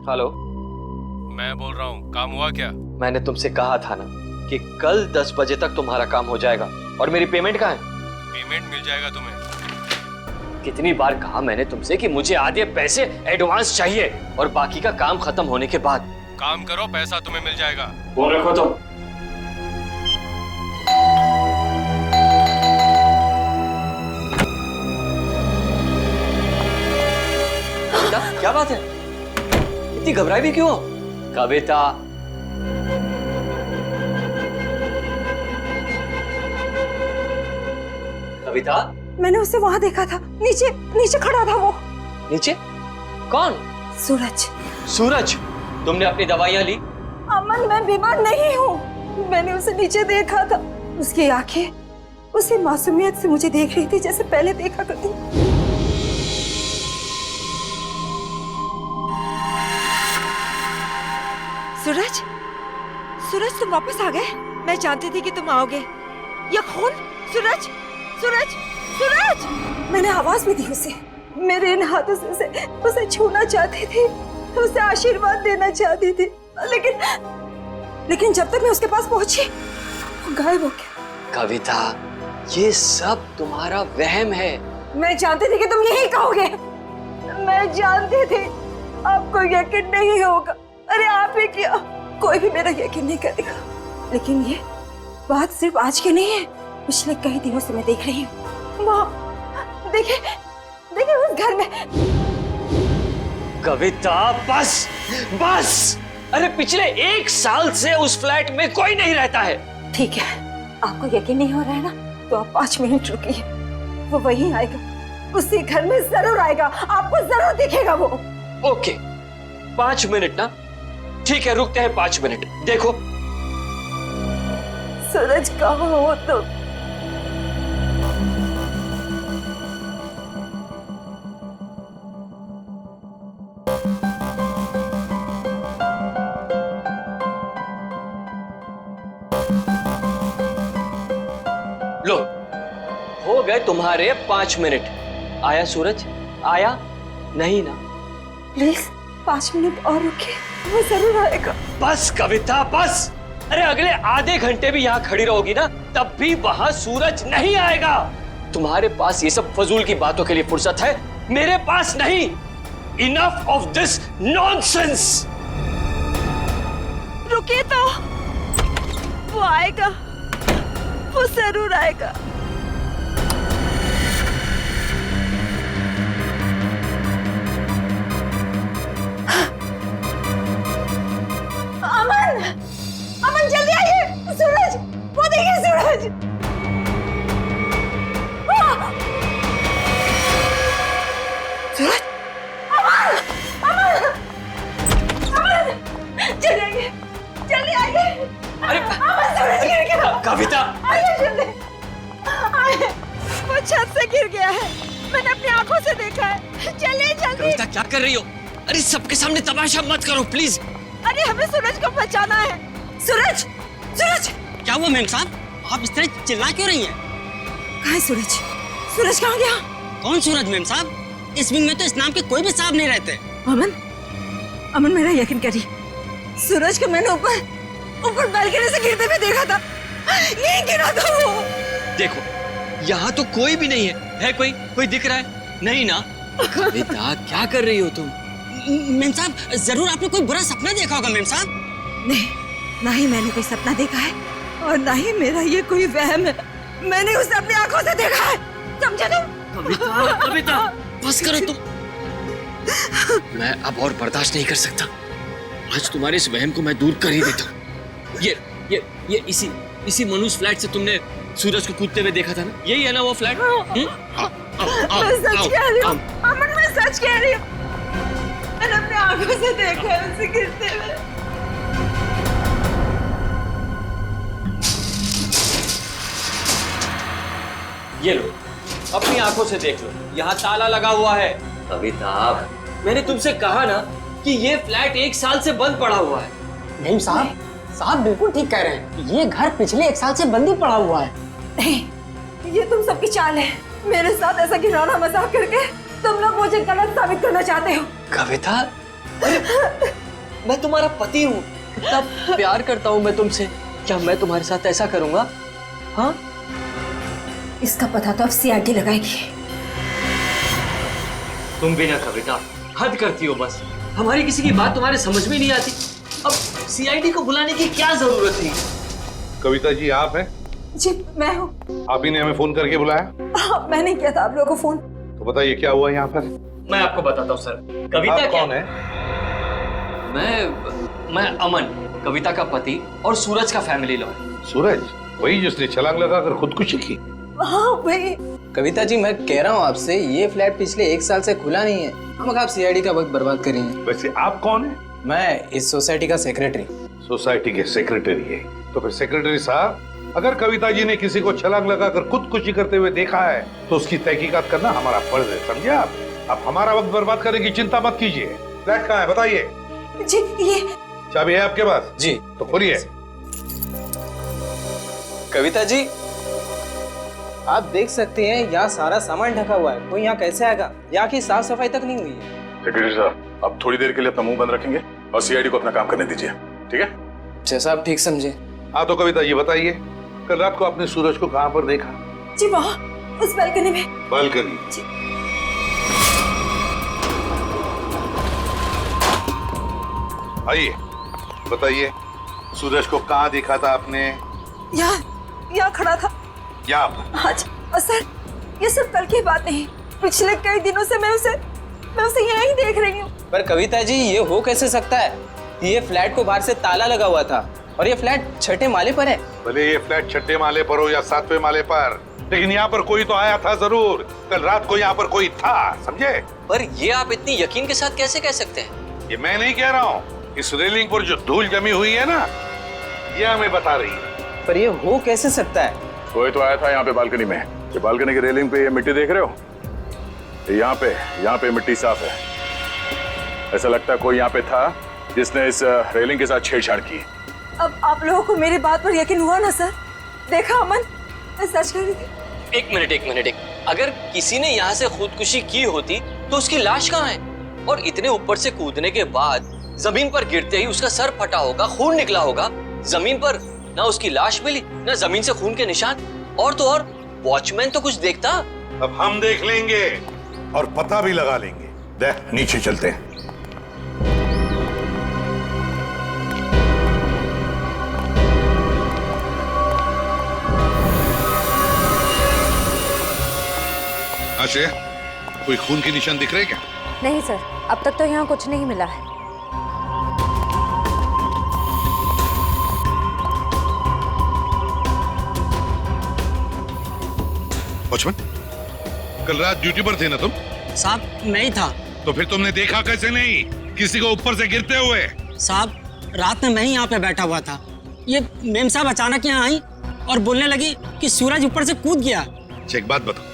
Hello, मैं बोल रहा हूँ, काम हुआ क्या? मैंने तुमसे कहा था ना कि कल 10 बजे तक तुम्हारा काम हो जाएगा। और मेरी पेमेंट कहाँ है? पेमेंट मिल जाएगा तुम्हें। कितनी बार कहा मैंने तुमसे कि मुझे आधे पैसे एडवांस चाहिए और बाकी का काम खत्म होने के बाद। काम करो, पैसा तुम्हें मिल जाएगा। फोन रखो तुम। कविता, क्या बात है? इतनी घबराई भी क्यों हो? कविता, कविता, मैंने उसे वहां देखा था, नीचे नीचे खड़ा था वो। नीचे? कौन? सूरज। सूरज, तुमने अपनी दवाइयां ली? अमन, मैं बीमार नहीं हूँ। मैंने उसे नीचे देखा था। उसकी आंखें उसी मासूमियत से मुझे देख रही थी जैसे पहले देखा करती। सूरज, सूरज तुम वापस आ गए? मैं जानती थी कि तुम आओगे। ये खून? सूरज, सूरज, सूरज! मैंने आवाज भी दी उसे। मेरे इन हाथों से उसे छूना चाहती थी, उसे आशीर्वाद देना चाहती थी, लेकिन जब तक मैं उसके पास पहुंची वो गायब हो गया। कविता, ये सब तुम्हारा वहम है। मैं जानती थी कि तुम यही कहोगे। मैं जानती थी आपको यकीन नहीं होगा। अरे आप ही क्या, कोई भी मेरा यकीन नहीं करेगा। लेकिन ये बात सिर्फ आज की नहीं है, पिछले कई दिनों से मैं देख रही हूँ। वहाँ देखिए, देखिए उस घर में। कविता, बस बस। अरे पिछले 1 साल से उस फ्लैट में कोई नहीं रहता है। ठीक है, आपको यकीन नहीं हो रहा है ना, तो आप 5 मिनट रुकिए। वो वहीं आएगा, उसी घर में जरूर आएगा, आपको जरूर दिखेगा वो। ओके, 5 मिनट ना? ठीक है, रुकते हैं 5 मिनट। देखो सूरज, कहाँ हो तुम? लो, हो गए तुम्हारे 5 मिनट। आया सूरज? आया नहीं ना? प्लीज 5 मिनट और रुकिए, वो जरूर आएगा। बस कविता, बस। अरे अगले आधे घंटे भी यहाँ खड़ी रहोगी ना, तब भी वहां सूरज नहीं आएगा। तुम्हारे पास ये सब फजूल की बातों के लिए फुर्सत है, मेरे पास नहीं। Enough of this nonsense. रुकिए तो, वो आएगा, वो जरूर आएगा। अमन, अमन जल्दी आइए। सूरज, वो देखिए सूरज। सूरज, अमन, अमन, अमन, जल्दी आइए, जल्दी आइए। अरे अमन, सूरज गिर गया। कविता, आइए जल्दी, आइए। वो छत से गिर गया है, मैंने अपनी आंखों से देखा है। चलिए जल्दी। कविता क्या कर रही हो? अरे सबके सामने तमाशा मत करो प्लीज। अरे हमें सूरज को बचाना है। सूरज, सूरज! क्या हुआ मेम साहब? आप इस तरह चिल्ला क्यों रही हैं? कहाँ है सूरज? सूरज कहाँ गया? कौन सूरज मेम साहब? इस विंग में तो इस नाम के कोई भी साहब नहीं रहते। अमन, अमन मेरा यकीन करिए, सूरज को मैंने ऊपर बालकनी से गिरते हुए देखा था। यही गिरा था वो। देखो, यहाँ तो कोई भी नहीं है कोई दिख रहा है? नहीं ना? कविता, क्या कर रही हो तुम? मेम साहब, जरूर आपने कोई बुरा सपना देखा होगा मेम साहब। नहीं, ना ही मैंने कोई सपना देखा है और ना ही मेरा ये कोई वहम है। मैंने उसे अपनी आंखों से देखा है, समझे तुम? कविता, कविता, बस करो तुम। मैं अब और बर्दाश्त नहीं कर सकता। आज तुम्हारे इस वहम को मैं दूर कर ही देता हूँ। ये इसी मनुष्य फ्लैट से तुमने सूरज को कूदते हुए देखा था ना? यही है ना वो फ्लैट? मैं सच कह रही हूँ अमन, मैं सच कह रही हूँ। मैंने अपनी आंखों से देखा है उसे गिरते हुए। ये लो, अपनी आंखों से देख लो, यहाँ ताला लगा हुआ है। कविता, मैंने तुमसे कहा ना कि ये फ्लैट 1 साल से बंद पड़ा हुआ है। मेम साहब, साहब बिल्कुल ठीक कह रहे हैं। ये घर पिछले 1 साल से बंद ही पड़ा हुआ है। नहीं, ये तुम सबकी चाल है। मेरे साथ ऐसा घिनौना मजाक करके तुम लोग मुझे गलत साबित करना चाहते हो। कविता, मैं तुम्हारा पति हूँ, कितना प्यार करता हूँ मैं तुमसे। क्या मैं तुम्हारे साथ ऐसा करूंगा? हाँ, इसका पता तो अब सीआईडी लगाएगी। तुम भी ना कविता, हद करती हो बस। हमारी किसी की बात तुम्हारे समझ में नहीं आती। अब सीआईडी को बुलाने की क्या जरूरत थी? कविता जी आप हैं? जी मैं हूँ। आप ही ने हमें फोन करके बुलाया? मैंने किया था आप लोगों को फोन। तो बताइए क्या हुआ यहाँ पर? मैं आपको बताता हूँ सर। कविता आप क्या कौन है? मैं अमन, कविता का पति और सूरज का फैमिली लॉयर। सूरज, वही जिसने छलांग लगाकर खुदकुशी की? हाँ वही। कविता जी मैं कह रहा हूँ आपसे, ये फ्लैट पिछले 1 साल से खुला नहीं है। हम आप सीआईडी का वक्त बर्बाद कर रही हैं। वैसे आप कौन है? मैं इस सोसाइटी का सेक्रेटरी। सोसाइटी के सेक्रेटरी है? तो फिर सेक्रेटरी साहब, अगर कविता जी ने किसी को छलांग लगाकर खुदकुशी करते हुए देखा है तो उसकी तहकीकात करना हमारा फर्ज है, समझे आप? अब हमारा वक्त बर्बाद करने की चिंता मत कीजिए। फ्लैट कहाँ है बताइए। जी ये चाबी है आपके पास? जी। तो खोलिए। कविता जी आप देख सकते हैं यहाँ सारा सामान ढका हुआ है, कोई यहाँ कैसे आएगा? यहाँ की साफ सफाई तक नहीं हुई है। सेक्रेटरी साहब, आप थोड़ी देर के लिए अपना मुंह बंद रखेंगे और सीआईडी को अपना काम करने दीजिए, ठीक है? जैसा आप ठीक समझे। हाँ तो कविता जी बताइए, कल रात को आपने सूरज को कहाँ पर देखा? जी वहाँ उस बालकनी में। बालकनी? आइए बताइए, सूरज को कहाँ देखा था आपने? यहाँ खड़ा था। यहाँ पर? हाँ जी। और सर ये सब कल की बात नहीं, पिछले कई दिनों से मैं उसे यहाँ ही देख रही हूँ। पर कविता जी ये हो कैसे सकता है? ये फ्लैट को बाहर से ताला लगा हुआ था और ये फ्लैट 6ठे माले पर है। भले ये फ्लैट 6ठे माले पर हो या 7वें माले पर, लेकिन यहाँ पर कोई तो आया था जरूर। कल रात को यहाँ पर कोई था, समझे? पर ये आप इतनी यकीन के साथ कैसे कह सकते हैं? ये मैं नहीं कह रहा हूँ, इस रेलिंग पर जो धूल जमी हुई है ना, ये हमें बता रही है। पर ये हो कैसे सकता है? कोई तो आया था यहाँ पे बालकनी में। ये बालकनी की रेलिंग पे ये मिट्टी देख रहे हो? यहाँ पे मिट्टी साफ है। ऐसा लगता है कोई यहाँ पे था जिसने इस रेलिंग के साथ छेड़छाड़ की। अब आप लोगों को मेरी बात पर यकीन हुआ ना सर? देखा अमन, मैं सच कह रही थी। एक मिनट। अगर किसी ने यहाँ से खुदकुशी की होती तो उसकी लाश कहाँ है? और इतने ऊपर से कूदने के बाद जमीन पर गिरते ही उसका सर फटा होगा, खून निकला होगा। जमीन पर ना उसकी लाश मिली, ना जमीन से खून के निशान। और तो और वॉचमैन तो कुछ देखता। अब हम देख लेंगे और पता भी लगा लेंगे। देख, नीचे चलते हैं। आश्रय, कोई खून के निशान दिख रहे क्या? नहीं सर, अब तक तो यहाँ कुछ नहीं मिला है। वॉचमैन, कल रात ड्यूटी पर थे ना तुम? साहब नहीं था। तो फिर तुमने देखा कैसे नहीं किसी को ऊपर से गिरते हुए? साहब रात में मैं ही यहाँ पे बैठा हुआ था। ये मेम साहब अचानक यहाँ आई और बोलने लगी कि सूरज ऊपर से कूद गया। अच्छा एक बात बताओ,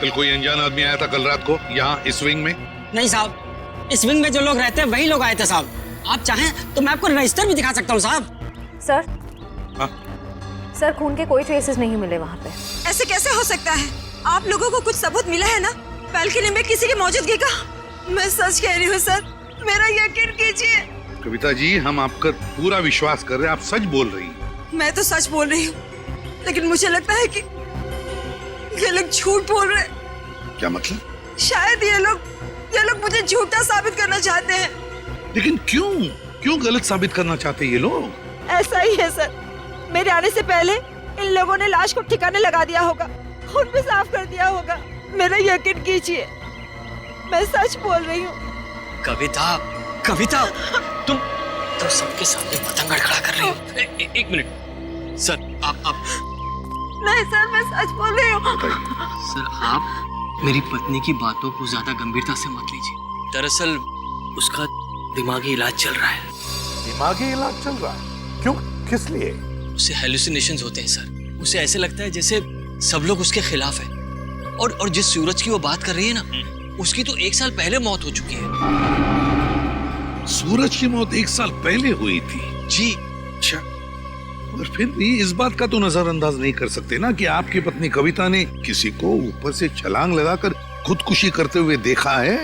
कल कोई अनजान आदमी आया था कल रात को यहाँ इस विंग में? नहीं साहब, इस विंग में जो लोग रहते हैं वही लोग आए थे साहब। आप चाहें तो मैं आपको रजिस्टर भी दिखा सकता हूँ साहब। सर हाँ? सर खून के कोई ट्रेसेस नहीं मिले वहाँ पे। ऐसे कैसे हो सकता है? आप लोगों को कुछ सबूत मिला है ना बालकनी में किसी की मौजूदगी का? मैं सच कह रही हूँ सर, मेरा यकीन कीजिए। कविता जी, हम आपका पूरा विश्वास कर रहे हैं, आप सच बोल रही हैं। मैं तो सच बोल रही हूँ, लेकिन मुझे लगता है कि ये लोग झूठ बोल रहे हैं। क्या मतलब? शायद ये लोग मुझे झूठा साबित करना चाहते हैं। लेकिन क्यों गलत साबित करना चाहते हैं ये लोग? ऐसा ही है सर, मेरे आने से पहले इन लोगों ने लाश को ठिकाने लगा दिया होगा, खून भी साफ कर दिया होगा। मेरा यकीन कीजिए, मैं सच बोल रही हूँ। कविता, तुम सबके सामने पतंग खड़ा कर रही हो। एक मिनट सर, आप नहीं सर, मैं सच बोल रही हूँ। सर, आप मेरी पत्नी की बातों को ज्यादा गंभीरता से मत लीजिए। दरअसल उसका दिमागी इलाज चल रहा है। दिमागी इलाज चल रहा है? क्यों, किस लिए? उसे हेलुसिनेशंस होते हैं सर। उसे ऐसे लगता है जैसे सब लोग उसके खिलाफ हैं। और जिस सूरज की वो बात कर रही है ना, उसकी तो 1 साल पहले मौत हो चुकी है। सूरज की मौत 1 साल पहले हुई थी? जी। अच्छा, और फिर भी इस बात का तो नजरअंदाज नहीं कर सकते ना कि आपकी पत्नी कविता ने किसी को ऊपर से छलांग लगाकर खुदकुशी करते हुए देखा है।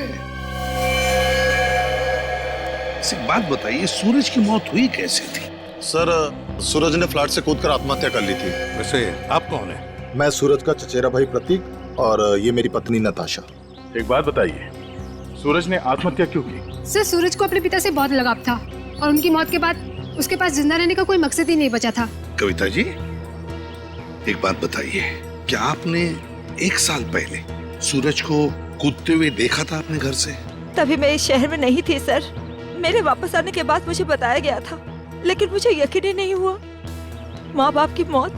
एक बात बताइए, सूरज की मौत हुई कैसे थी? सर, सूरज ने फ्लैट से कूदकर आत्महत्या कर ली थी। वैसे आप कौन है? मैं सूरज का चचेरा भाई प्रतीक और ये मेरी पत्नी नताशा। एक बात बताइए, सूरज ने आत्महत्या क्यों की? सर, सूरज को अपने पिता से बहुत लगाव था और उनकी मौत के बाद उसके पास जिंदा रहने का कोई मकसद ही नहीं बचा था। कविता जी, एक बात बताइए, क्या आपने 1 साल पहले सूरज को कूदते हुए देखा था अपने घर से? तभी मैं इस शहर में नहीं थी सर। मेरे वापस आने के बाद मुझे बताया गया था, लेकिन मुझे यकीन ही नहीं हुआ। माँ बाप की मौत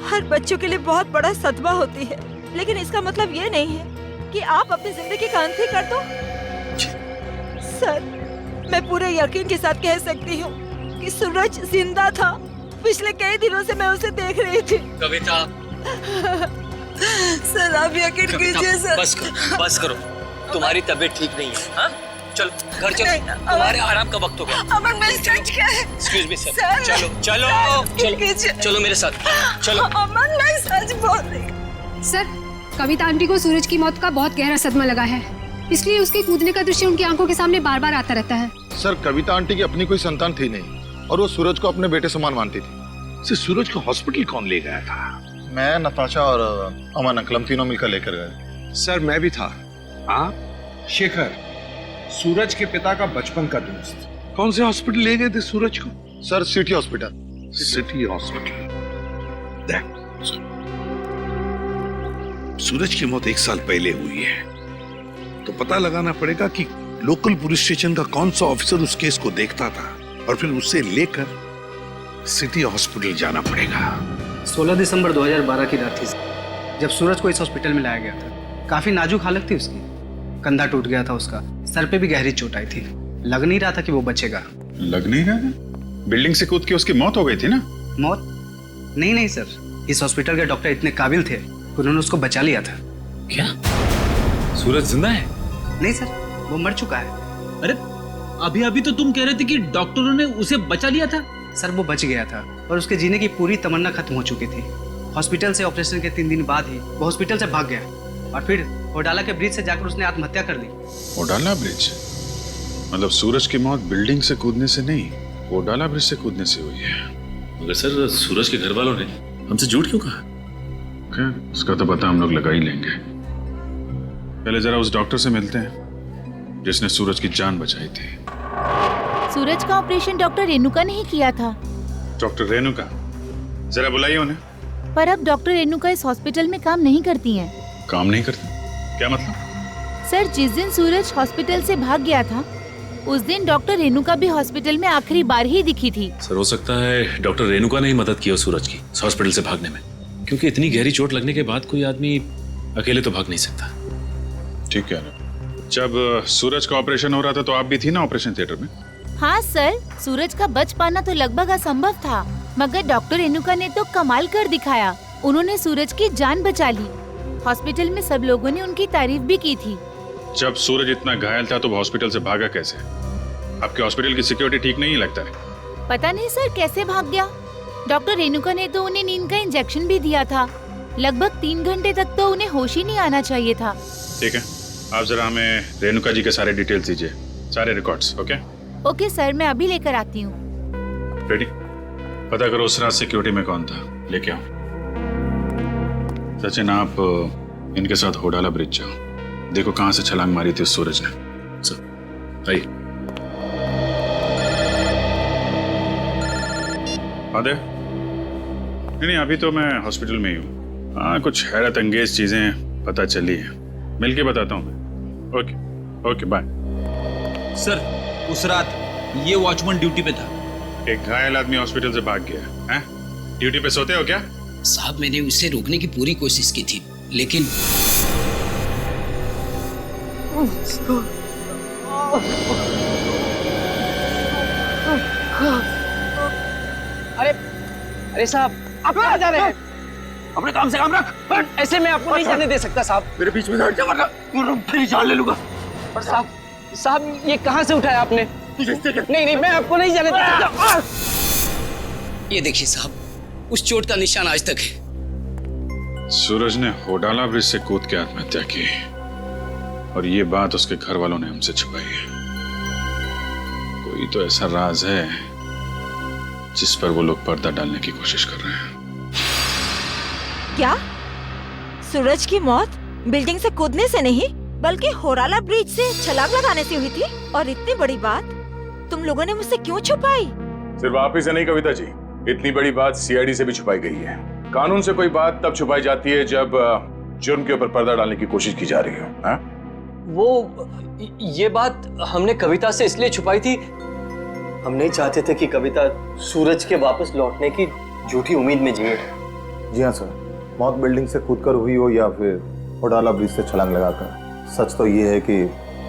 हर बच्चों के लिए बहुत बड़ा सदमा होती है, लेकिन इसका मतलब ये नहीं है कि आप अपनी जिंदगी का अंत ही कर दो। सर, मैं पूरे यकीन के साथ कह सकती हूँ कि सूरज जिंदा था। पिछले कई दिनों से मैं उसे देख रही थी। कविता, सर आप यकीन कीजिए सर। बस करो, तुम्हारी तबीयत ठीक नहीं है। हाँ, चलो घर चलो, तुम्हारे आराम का वक्त हो गया। अमन, मैं सच क्या है? एक्सक्यूज मी सर, सर, चलो चलो चलो चलो मेरे साथ, चलो। अमन, मैं सच बोल रही। सर, कविता आंटी को सूरज की मौत का बहुत गहरा सदमा लगा है, इसलिए उसके कूदने का दृश्य उनकी आंखों के सामने बार बार आता रहता है। सर, कविता आंटी की अपनी कोई संतान थी नहीं और वो सूरज को अपने बेटे समान मानती थी। सूरज को हॉस्पिटल कौन ले गया था? मैं, नताशा और अमन अंकल, हम तीनों मिलकर लेकर गए। सर, मैं भी था। आप? शेखर, सूरज के पिता का बचपन का दोस्त। कौन से हॉस्पिटल ले गए थे सूरज को? Sir, city hospital. City hospital. Suraj की मौत 1 साल पहले हुई है, तो पता लगाना पड़ेगा कि लोकल पुलिस स्टेशन का कौन सा ऑफिसर उस केस को देखता था, और फिर उससे लेकर सिटी हॉस्पिटल जाना पड़ेगा। 16 दिसंबर 2012 की रात थी जब सूरज को इस हॉस्पिटल में लाया गया था। काफी नाजुक हालत थी उसकी, कंधा टूट गया था उसका, सर पे भी गहरी चोट आई थी। लग नहीं रहा था कि वो बचेगा। लग नहीं रहा था? बिल्डिंग से कूद के उसकी मौत हो गई थी ना? मौत? नहीं सर, इस हॉस्पिटल के डॉक्टर इतने काबिल थे, उन्होंने उसको बचा लिया था। क्या सूरज जिंदा है? नहीं सर, वो मर चुका है। अरे अभी अभी तो तुम कह रहे थे कि डॉक्टरों ने उसे बचा लिया था। सर, वो बच गया था और उसके जीने की पूरी तमन्ना खत्म हो चुकी थी। हॉस्पिटल से ऑपरेशन के 3 दिन बाद ही वो हॉस्पिटल से भाग गया और फिर ओडाला के ब्रिज से जाकर उसने आत्महत्या कर ली। ओडाला ब्रिज? मतलब सूरज की मौत बिल्डिंग से कूदने से नहीं, ओडाला ब्रिज से कूदने से हुई है। मगर सर, सूरज के घर वालों ने हमसे झूठ क्यों कहा? खैर, उसका तो पता हम लोग लगा ही लेंगे। पहले जरा उस डॉक्टर से मिलते हैं जिसने सूरज की जान बचाई थी। सूरज का ऑपरेशन डॉक्टर रेणुका ने ही किया था। डॉक्टर रेणुका? जरा बुलाइए उन्हें। पर अब डॉक्टर रेणुका इस हॉस्पिटल में काम नहीं करती हैं। काम नहीं करती? क्या मतलब? सर, जिस दिन सूरज हॉस्पिटल से भाग गया था उस दिन डॉक्टर रेणुका भी हॉस्पिटल में आखिरी बार ही दिखी थी। सर, हो सकता है डॉक्टर रेणुका ने ही मदद की हो सूरज की हॉस्पिटल से भागने में, क्योंकि इतनी गहरी चोट लगने के बाद कोई आदमी अकेले तो भाग नहीं सकता। ठीक है। जब सूरज का ऑपरेशन हो रहा था तो आप भी थी ना ऑपरेशन थिएटर में? हाँ सर, सूरज का बच पाना तो लगभग असंभव था, मगर डॉक्टर रेणुका ने तो कमाल कर दिखाया। उन्होंने सूरज की जान बचा ली। हॉस्पिटल में सब लोगों ने उनकी तारीफ भी की थी। जब सूरज इतना घायल था तो वो हॉस्पिटल से भागा कैसे? आपके हॉस्पिटल की सिक्योरिटी ठीक नहीं लगता है? पता नहीं सर कैसे भाग गया। डॉक्टर रेणुका ने तो उन्हें नींद का इंजेक्शन भी दिया था। लगभग 3 घंटे तक तो उन्हें होश ही नहीं आना चाहिए था। ठीक है, आप जरा हमें रेणुका जी के सारे डिटेल्स दीजिए, सारे रिकॉर्ड्स। ओके सर, मैं अभी लेकर आती हूँ। रेडी? पता करो उस रात सिक्योरिटी में कौन था, लेके आओ। सचिन, आप इनके साथ होडाला ब्रिज जाओ, देखो कहां से छलांग मारी थी उस सूरज ने। सर आइए। आदे? नहीं, अभी तो मैं हॉस्पिटल में ही हूँ। हाँ, कुछ हैरत अंगेज चीजें पता चली है, मिलके बताता हूँ मैं। Okay bye. सर, उस रात ये वॉचमैन ड्यूटी पे था। एक घायल आदमी हॉस्पिटल से भाग गया है? ड्यूटी पे सोते हो क्या? साहब, मैंने उसे रोकने की पूरी कोशिश की थी, लेकिन अरे साहब, आप कहाँ जा रहे हैं? अपने काम से काम रख। ऐसे मैं आपको नहीं जाने दे सकता साहब। मेरे बीच में वरना फिर जान ले लूंगा। और साहब ये कहाँ से उठाया आपने? नहीं, मैं आपको नहीं जाने दे सकता। ये देखिए साहब, उस चोट का निशान आज तक है। सूरज ने होडाला ब्रिज से कूद के आत्महत्या की और ये बात उसके घर वालों ने हमसे छुपाई है। तो ऐसा राज है जिस पर वो लोग पर्दा डालने की कोशिश कर रहे हैं। क्या सूरज की मौत बिल्डिंग से कूदने से नहीं बल्कि होराला ब्रिज से छलांग लगाने से हुई थी? और इतनी बड़ी बात तुम लोगों ने मुझसे क्यों छुपाई? सिर्फ आप ही से नहीं कविता जी, इतनी बड़ी बात सीआईडी से भी छुपाई गई है। कानून से कोई बात तब छुपाई जाती है जब जुर्म के ऊपर पर्दा डालने की कोशिश की जा रही हो। हाँ? वो ये बात हमने कविता से इसलिए छुपाई थी, हम नहीं चाहते थे कि कविता सूरज के वापस लौटने की झूठी उम्मीद में जिए। जी हाँ सर, मौत बिल्डिंग से कूदकर हुई हो या फिर होडाला ब्रिज से छलांग लगाकर, सच तो ये है कि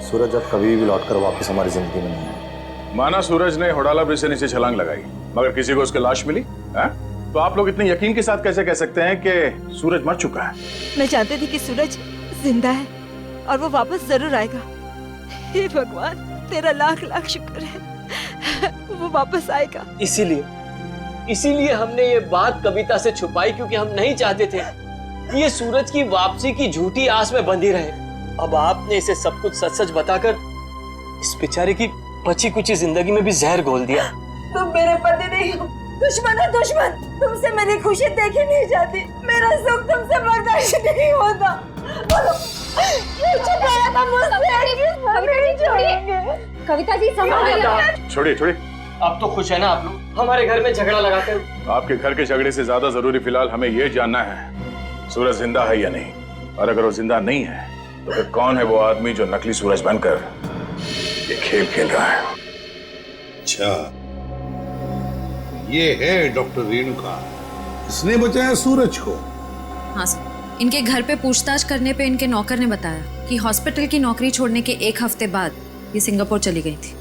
सूरज अब कभी भी लौटकर वापस हमारी जिंदगी में नहीं है। माना सूरज ने होडाला ब्रिज से नीचे छलांग लगाई, मगर किसी को उसकी लाश मिली? हाँ? तो आप लोग इतने यकीन के साथ कैसे कह सकते हैं कि सूरज मर चुका है? मैं जानती थी कि सूरज जिंदा है और वो वापस जरूर आएगा। हे भगवान, तेरा लाख लाख शुक्र है, वो वापस आएगा। इसीलिए हमने ये बात कविता से छुपाई, क्योंकि हम नहीं चाहते थे कि ये सूरज की वापसी की झूठी आस में बंधी रहे। अब आपने इसे सब कुछ सच सच बताकर इस बेचारे की बची कुची जिंदगी में भी जहर घोल दिया। तुम मेरे पति नहीं हो, दुश्मन हो दुश्मन। तुमसे मेरी खुशी देखी नहीं जाती, मेरा सुख तुमसे बर्दाश्त नहीं होता। बोलो, क्यों छुपाया था मुझसे? कविता जी संभालिए। छोड़िए, अब तो खुश है ना आप लोग हमारे घर में झगड़ा लगाकर? आपके घर के झगड़े से ज्यादा जरूरी फिलहाल हमें यह जानना है सूरज जिंदा है या नहीं। और अगर वो जिंदा नहीं है तो फिर कौन है वो आदमी जो नकली सूरज बनकर ये खेल खेल रहा है? अच्छा, ये है डॉक्टर रेणुका, इसने बचाया सूरज को। हाँ सर, इनके घर पे पूछताछ करने पे इनके नौकर ने बताया कि हॉस्पिटल की नौकरी छोड़ने के 1 हफ्ते बाद ये सिंगापुर चली गई थी।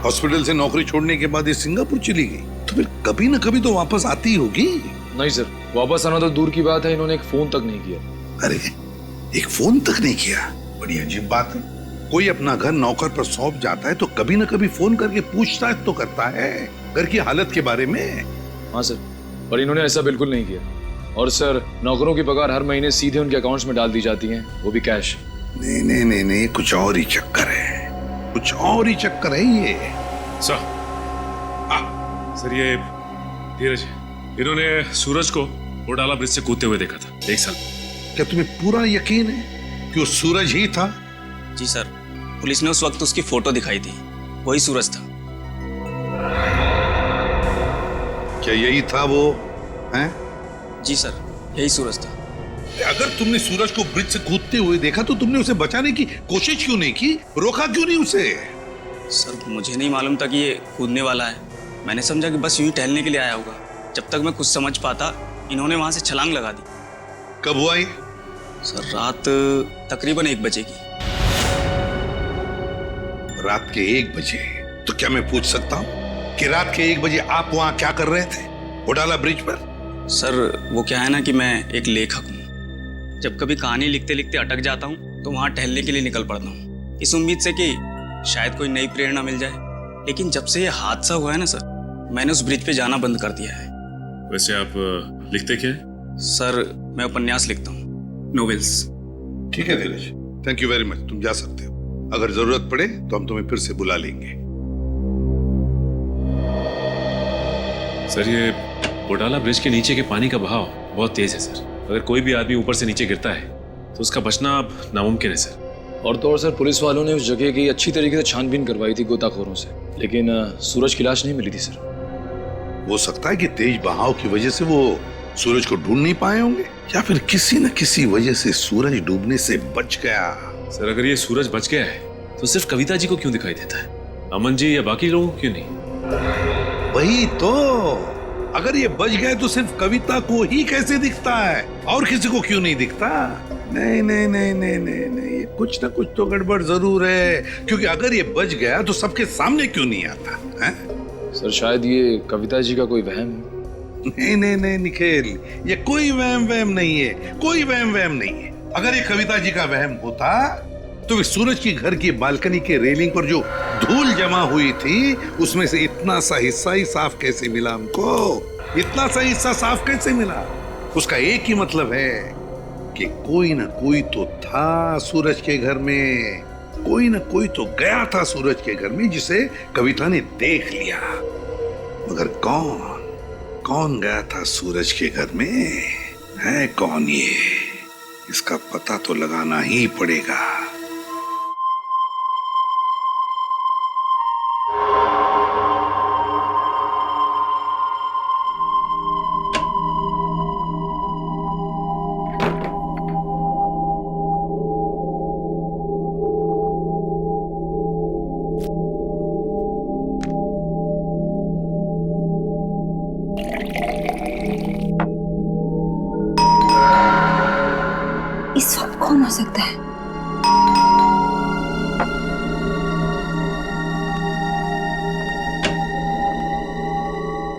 हॉस्पिटल से नौकरी छोड़ने के बाद ये सिंगापुर चली गई, तो फिर कभी न कभी तो वापस आती होगी। नहीं सर, वापस आना तो दूर की बात है, इन्होंने एक फोन तक नहीं किया। अरे, एक फोन तक नहीं किया? बड़ी अजीब बात है। कोई अपना घर नौकर पर सौंप जाता है तो कभी न कभी फोन करके पूछताछ तो करता है घर की हालत के बारे में। हाँ सर, पर इन्होंने ऐसा बिल्कुल नहीं किया। और सर, नौकरों की पगार हर महीने सीधे उनके अकाउंट्स में डाल दी जाती है, वो भी कैश। नहीं, कुछ और ही चक्कर है, कुछ और ही चक्कर है ये। सर ये धीरज, इन्होंने सूरज को होडाला ब्रिज से कूदते हुए देखा था 1 साल। क्या तुम्हें पूरा यकीन है कि वो सूरज ही था? जी सर, पुलिस ने उस वक्त उसकी फोटो दिखाई थी, वही सूरज था। क्या यही था वो? हैं? जी सर, यही सूरज था। अगर तुमने सूरज को ब्रिज से कूदते हुए देखा तो तुमने उसे बचाने की कोशिश क्यों नहीं की? रोका क्यों नहीं उसे? सर, मुझे नहीं मालूम था कि ये कूदने वाला है। मैंने समझा कि बस यूं ही टहलने के लिए आया होगा। जब तक मैं कुछ समझ पाता, इन्होंने वहां से छलांग लगा दी। कब हुआ ये? सर, रात तकरीबन 1 बजे की। रात के 1 बजे? तो क्या मैं पूछ सकता हूँ कि रात के 1 बजे आप वहां क्या कर रहे थे होडाला ब्रिज पर? सर, वो क्या है ना कि मैं एक लेखक हूँ। जब कभी कहानी लिखते लिखते अटक जाता हूँ तो वहाँ टहलने के लिए निकल पड़ता हूँ, इस उम्मीद से कि शायद कोई नई प्रेरणा मिल जाए। लेकिन जब से ये हादसा हुआ है ना सर, मैंने उस ब्रिज पे जाना बंद कर दिया है। वैसे आप लिखते क्या है? सर, मैं उपन्यास लिखता हूँ, नोवेल्स। ठीक है धीरज, थैंक यू वेरी मच, तुम जा सकते हो। अगर जरूरत पड़े तो हम तुम्हें फिर से बुला लेंगे। सर, ये होडाला ब्रिज के नीचे के पानी का बहाव बहुत तेज है सर। अगर कोई भी आदमी ऊपर से नीचे गिरता है तो उसका बचना अब नामुमकिन है सर। और तो और सर, पुलिस वालों ने उस जगह की अच्छी तरीके से छानबीन करवाई थी गोताखोरों से, लेकिन सूरज की लाश नहीं मिली थी सर। हो सकता है कि तेज बहाव की वजह से वो सूरज को ढूंढ नहीं पाए होंगे, या फिर किसी न किसी वजह से सूरज डूबने से बच गया। सर, अगर ये सूरज बच गया है तो सिर्फ कविता जी को क्यों दिखाई देता है? अमन जी या बाकी लोगों को क्यों नहीं? वही तो, अगर ये बच गए तो सिर्फ कविता को ही कैसे दिखता है, और किसी को क्यों नहीं दिखता? नहीं, कुछ ना कुछ तो गड़बड़ जरूर है, क्योंकि अगर ये बच गया तो सबके सामने क्यों नहीं आता है? सर, शायद ये कविता जी का कोई वहम है। नहीं निखिल, ये कोई वहम नहीं है, कोई वहम नहीं है। अगर ये कविता जी का वहम होता तो सूरज की घर की बालकनी के रेलिंग पर जो धूल जमा हुई थी उसमें से इतना सा हिस्सा ही साफ कैसे मिला हमको? इतना सा हिस्सा साफ कैसे मिला? उसका एक ही मतलब है कि कोई ना कोई तो था सूरज के घर में, कोई ना कोई तो गया था सूरज के घर में जिसे कविता ने देख लिया, मगर कौन गया था सूरज के घर में? है कौन ये? इसका पता तो लगाना ही पड़ेगा। इस वक्त कौन हो सकता है?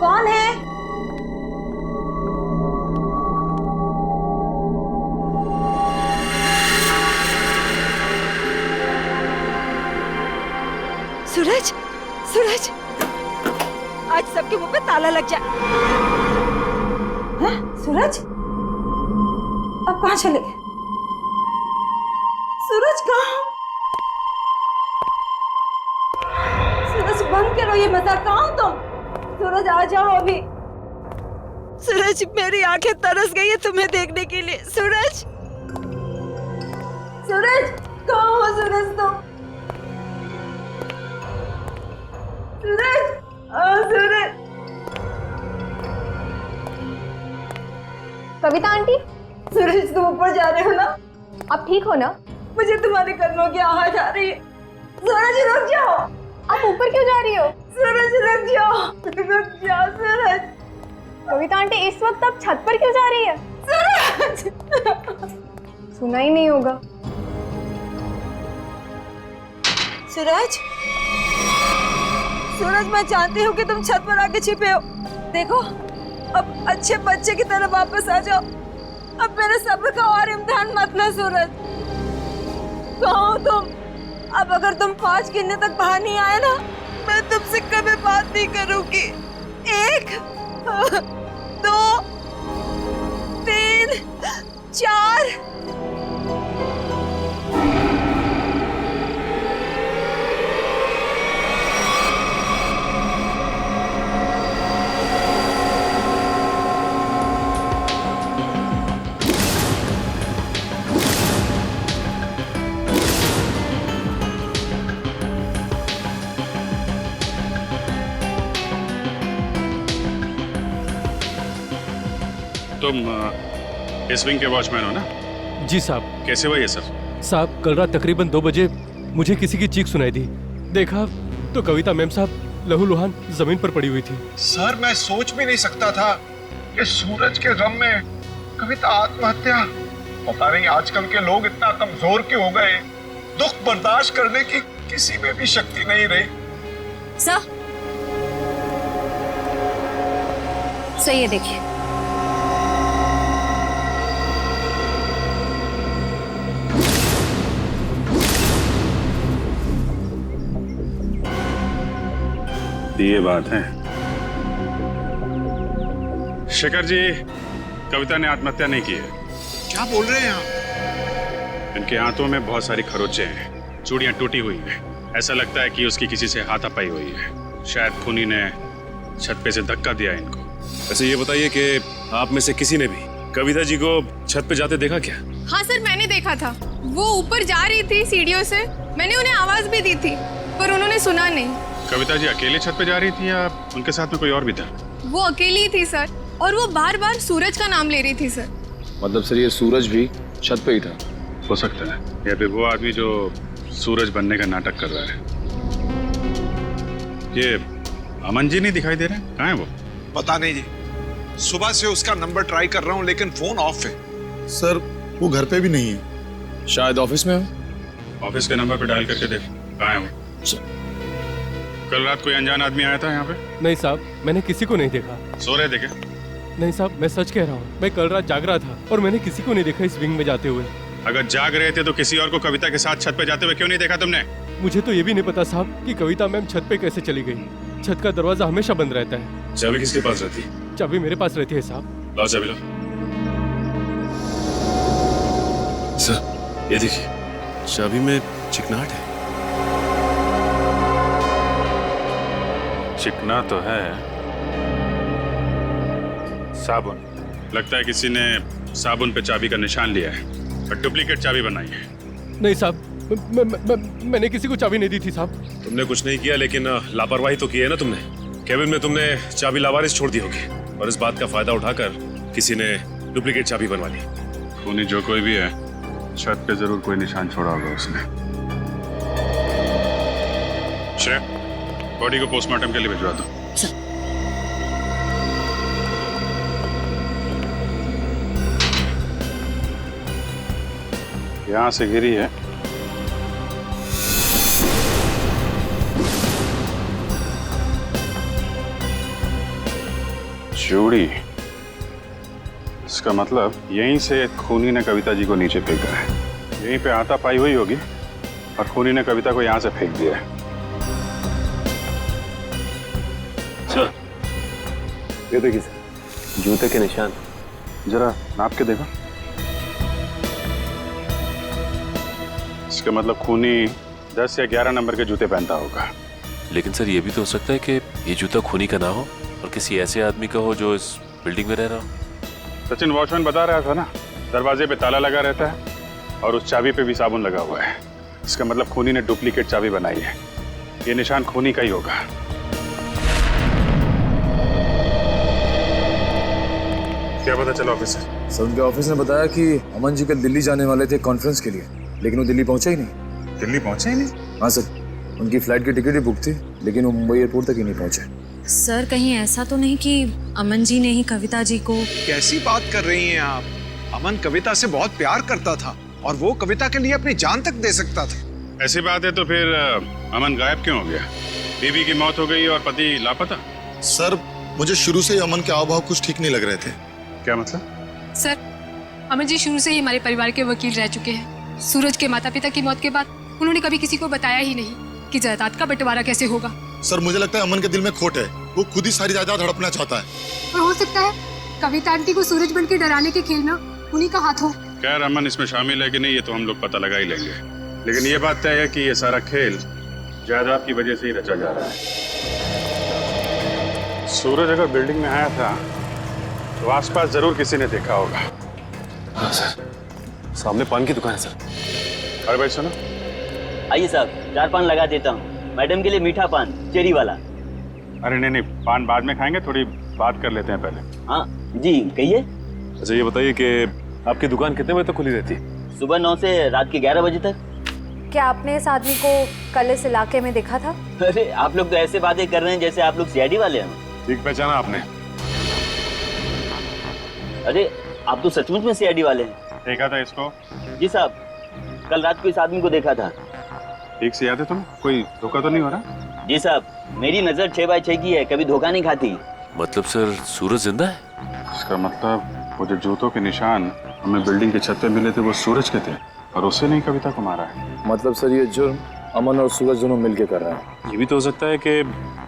कौन है? सूरज, सूरज, आज सबके मुंह पे ताला लग जाए। हाँ, सूरज, अब कहाँ चले गए? सूरज कहाँ? सूरज बंद करो ये मजाक, कहाँ हो तुम? सूरज आ जाओ अभी। सूरज, मेरी आंखें तरस गई है तुम्हें देखने के लिए। सूरज, सूरज कहाँ हो सूरज तुम? सूरज, सूरज। कविता आंटी, सूरज तुम ऊपर जा रहे हो ना? आप ठीक हो ना? मुझे तुम्हारे कदमों की आवाज आ रही है। सूरज रुक जाओ। आप ऊपर क्यों जा रही हो? सूरज रुक जाओ, रुक जाओ सूरज। कविता आंटी, इस वक्त आप छत पर क्यों जा रही है? सूरज, सुना ही नहीं होगा। सूरज, सूरज, मैं जानती हूँ कि तुम छत पर आके छिपे हो। देखो, अब अच्छे बच्चे की तरह वापस आ जाओ। अब मेरे सब्र का और इम्तिहान मत लो सूरज। कहाँ हो तुम? अब अगर तुम 5 गिनने तक बाहर नहीं आए ना, मैं तुमसे कभी बात नहीं करूंगी। 1, 2, 3, 4। तुम इस विंग के वॉचमैन हो ना? जी साहब। कैसे हुआ ये सर? साहब, कल रात तकरीबन 2 बजे मुझे किसी की चीख सुनाई दी। देखा तो कविता मैम साहब लहूलुहान जमीन पर पड़ी हुई थी। सर, मैं सोच भी नहीं सकता था कि सूरज के गम में कविता आत्महत्या। पता नहीं आजकल के लोग इतना कमजोर क्यों हो गए। दुख बर्दाश्त करने की किसी में भी शक्ति नहीं रही। सही है, देखिए। ये बात है। शेखर जी, कविता ने आत्महत्या नहीं की है। क्या बोल रहे हैं आप? इनके हाथों में बहुत सारी खरोंचे हैं, चूड़ियां टूटी हुई हैं। ऐसा लगता है कि उसकी किसी से हाथापाई हुई है। शायद खूनी ने छत पे से धक्का दिया इनको। ऐसे ये बताइए कि आप में से किसी ने भी कविता जी को छत पे जाते देखा क्या? हाँ सर, मैंने देखा था। वो ऊपर जा रही थी सीढ़ियों से। मैंने उन्हें आवाज भी दी थी, पर उन्होंने सुना नहीं। कविता जी अकेले छत पे जा रही थी या उनके साथ में कोई और भी था? वो अकेली थी सर, और वो बार बार सूरज का नाम ले रही थी सर। मतलब सर, ये सूरज भी छत पे ही था? हो सकता है, या फिर वो आदमी जो सूरज बनने का नाटक कर रहा है। ये अमन जी नहीं दिखाई दे रहे? कहाँ है वो? पता नहीं जी, सुबह से उसका नंबर ट्राई कर रहा हूँ लेकिन फोन ऑफ है। सर, वो घर पे भी नहीं है। शायद ऑफिस में हो। ऑफिस के नंबर पे डायल करके देख, कहाँ है वो? कल रात कोई अनजान आदमी आया था यहाँ पे? नहीं साहब, मैंने किसी को नहीं देखा। सो रहे थे क्या? नहीं साहब, मैं सच कह रहा हूँ। मैं कल रात जाग रहा था और मैंने किसी को नहीं देखा इस विंग में जाते हुए। अगर जाग रहे थे तो किसी और को कविता के साथ छत पे जाते हुए क्यों नहीं देखा तुमने? मुझे तो ये भी नहीं पता साहब कि कविता मैम छत पे कैसे चली गई। छत का दरवाजा हमेशा बंद रहता है। चाबी किसके पास रहती है? चाबी मेरे पास रहती है साहब। लाओ चाबी, लो। सर, ये देखिए, चाबी में चिकनाहट है। चिकना तो है। साबुन, लगता है किसी ने साबुन पे चाबी का निशान लिया है और डुप्लीकेट चाबी बनाई है। नहीं साहब, मैंने किसी को चाबी नहीं दी थी साहब। तुमने कुछ नहीं किया, लेकिन लापरवाही तो की है ना तुमने। केबिन में तुमने चाबी लावारिस छोड़ दी होगी और इस बात का फायदा उठाकर किसी ने डुप्लीकेट चाबी बनवा ली। खूनी जो कोई भी है, छत पे जरूर कोई निशान छोड़ा होगा उसने। शेफ, बॉडी को पोस्टमार्टम के लिए भिजवा दो। यहां से गिरी है। चूड़ी, इसका मतलब यहीं से खूनी ने कविता जी को नीचे फेंका है। यहीं पे हाथापाई हुई होगी और खूनी ने कविता को यहां से फेंक दिया है। सर, ये देखिए सर, जूते के निशान। जरा नाप के देखो। इसका मतलब खूनी 10 या 11 नंबर के जूते पहनता होगा। लेकिन सर, ये भी तो हो सकता है कि ये जूता खूनी का ना हो और किसी ऐसे आदमी का हो जो इस बिल्डिंग में रह रहा हो। सचिन वॉचमैन बता रहा था ना, दरवाजे पे ताला लगा रहता है और उस चाबी पे भी साबुन लगा हुआ है। इसका मतलब खूनी ने डुप्लीकेट चाबी बनाई है। ये निशान खूनी का ही होगा। क्या पता चला ऑफिसर? सर, उनके ऑफिस ने बताया कि अमन जी कल दिल्ली जाने वाले थे कॉन्फ्रेंस के लिए, लेकिन वो दिल्ली पहुंचे ही नहीं। दिल्ली पहुंचे ही नहीं? हाँ सर, उनकी फ्लाइट की टिकट ही बुक थी, लेकिन वो मुंबई एयरपोर्ट तक ही नहीं पहुंचे। सर, कहीं ऐसा तो नहीं कि अमन जी ने ही कविता जी को? कैसी बात कर रही हैं आप? अमन कविता से बहुत प्यार करता था और वो कविता के लिए अपनी जान तक दे सकता था। ऐसी बात है तो फिर अमन गायब क्यों हो गया? बीवी की मौत हो गई और पति लापता? सर, मुझे शुरू से ही अमन के हाव-भाव कुछ ठीक नहीं लग रहे थे। क्या मतलब? सर, अमन जी शुरू से ही हमारे परिवार के वकील रह चुके हैं। सूरज के माता पिता की मौत के बाद उन्होंने कभी किसी को बताया ही नहीं कि जायदाद का बंटवारा कैसे होगा। सर, मुझे लगता है अमन के दिल में खोट है। वो खुद ही सारी जायदाद हड़पना चाहता है। और हो सकता है कविता आंटी को सूरज बन के डराने के खेल में उन्हीं का हाथ हो। खैर, अमन इसमें शामिल है कि नहीं ये तो हम लोग पता लगा ही लेंगे, लेकिन ये बात तय है कि ये सारा खेल जायदाद की वजह से ही रचा जा रहा है। सूरज अगर बिल्डिंग में आया था तो आसपास जरूर किसी ने देखा होगा। हाँ सर, सामने पान की दुकान है सर। अरे भाई सुनो। आइए साहब, 4 पान लगा देता हूँ। मैडम के लिए मीठा पान, चेरी वाला। अरे नहीं, पान बाद में खाएंगे, थोड़ी बात कर लेते हैं पहले। हाँ जी, कहिए। अच्छा, ये बताइए कि आपकी दुकान कितने बजे तक खुली रहती है? सुबह 9 से रात के 11 बजे तक। क्या आपने इस आदमी को कल इस इलाके में देखा था? अरे आप लोग तो ऐसे बातें कर रहे हैं जैसे आप लोग सीआईडी वाले हैं। ठीक पहचाना आपने? अरे आप तो सचमुच में सीआईडी वाले हैं। देखा था इसको? जी साहब, कल रात को इस आदमी को देखा था। ठीक से याद है तुम्हें? कोई धोखा तो नहीं हो रहा? जी साहब, मेरी नजर 6x6 की है, कभी धोखा नहीं खाती। मतलब सर, सूरज जिंदा है? इसका मतलब वो जो जूतों के निशान हमें बिल्डिंग की छत पे मिले थे वो सूरज के थे और उससे नहीं कविता को मारा है। मतलब सर, ये जुर्म अमन और सूरज दोनों मिलके कर रहे हैं। ये भी तो हो सकता है कि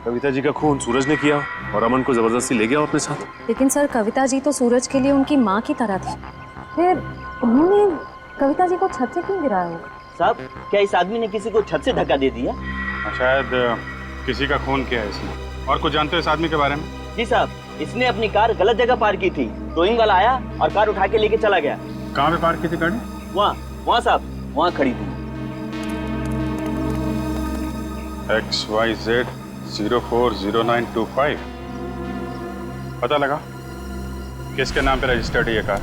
कविता जी का खून सूरज ने किया और अमन को जबरदस्ती ले गया अपने साथ। लेकिन सर, कविता जी तो सूरज के लिए उनकी माँ की तरह थी, फिर उन्होंने कविता जी को छत से क्यों गिराया होगा? साहब, क्या इस आदमी ने किसी को छत से धक्का दे दिया? शायद किसी का खून किया है इसने। और कुछ जानते हो इस आदमी के बारे में? जी साहब, इसने अपनी कार गलत जगह पार्क की थी। टोइंग वाला आया और कार उठा के लेके चला गया। कहाँ पे पार्क की थी गाड़ी? वहाँ साहब, वहाँ खड़ी थी। XYZ 040925। पता लगा किसके नाम पे रजिस्टर्ड है ये कार?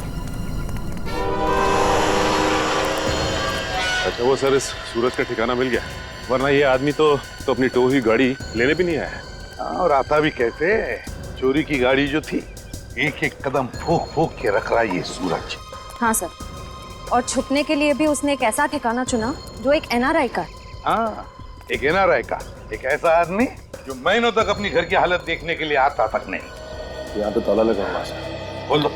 अच्छा, वो सर, इस सूरज का ठिकाना मिल गया, वरना ये आदमी तो अपनी टो हुई गाड़ी लेने भी नहीं आया है। और आता भी कैसे? चोरी की गाड़ी जो थी, एक एक कदम फूक फूक के रख रहा है ये सूरज। हाँ सर, और छुपने के लिए भी उसने एक ऐसा ठिकाना चुना जो एक एनआरआई का। हाँ, एक एनआरआई का, एक ऐसा आदमी जो महीनों तक अपनी घर की हालत देखने के लिए आता तक नहीं। यहाँ पे ताला लगा हुआ है। बोल दो।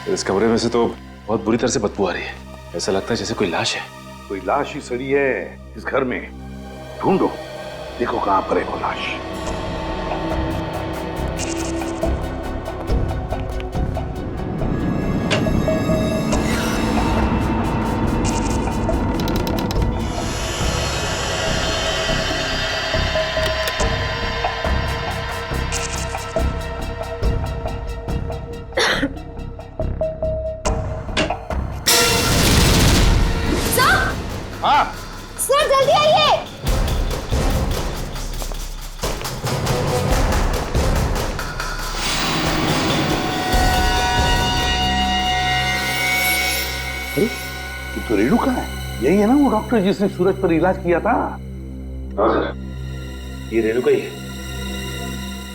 इस कमरे में से तो बहुत बुरी तरह से बदबू आ रही है। ऐसा लगता है जैसे कोई लाश है। कोई लाश ही सड़ी है इस घर में। ढूंढो, देखो कहाँ पर है वो लाश। हाँ सर जल्दी आइए। ये तो रेणुका है। यही है ना वो डॉक्टर जिसने सूरज पर इलाज किया था? हाँ सर, ये रेणुका ही है।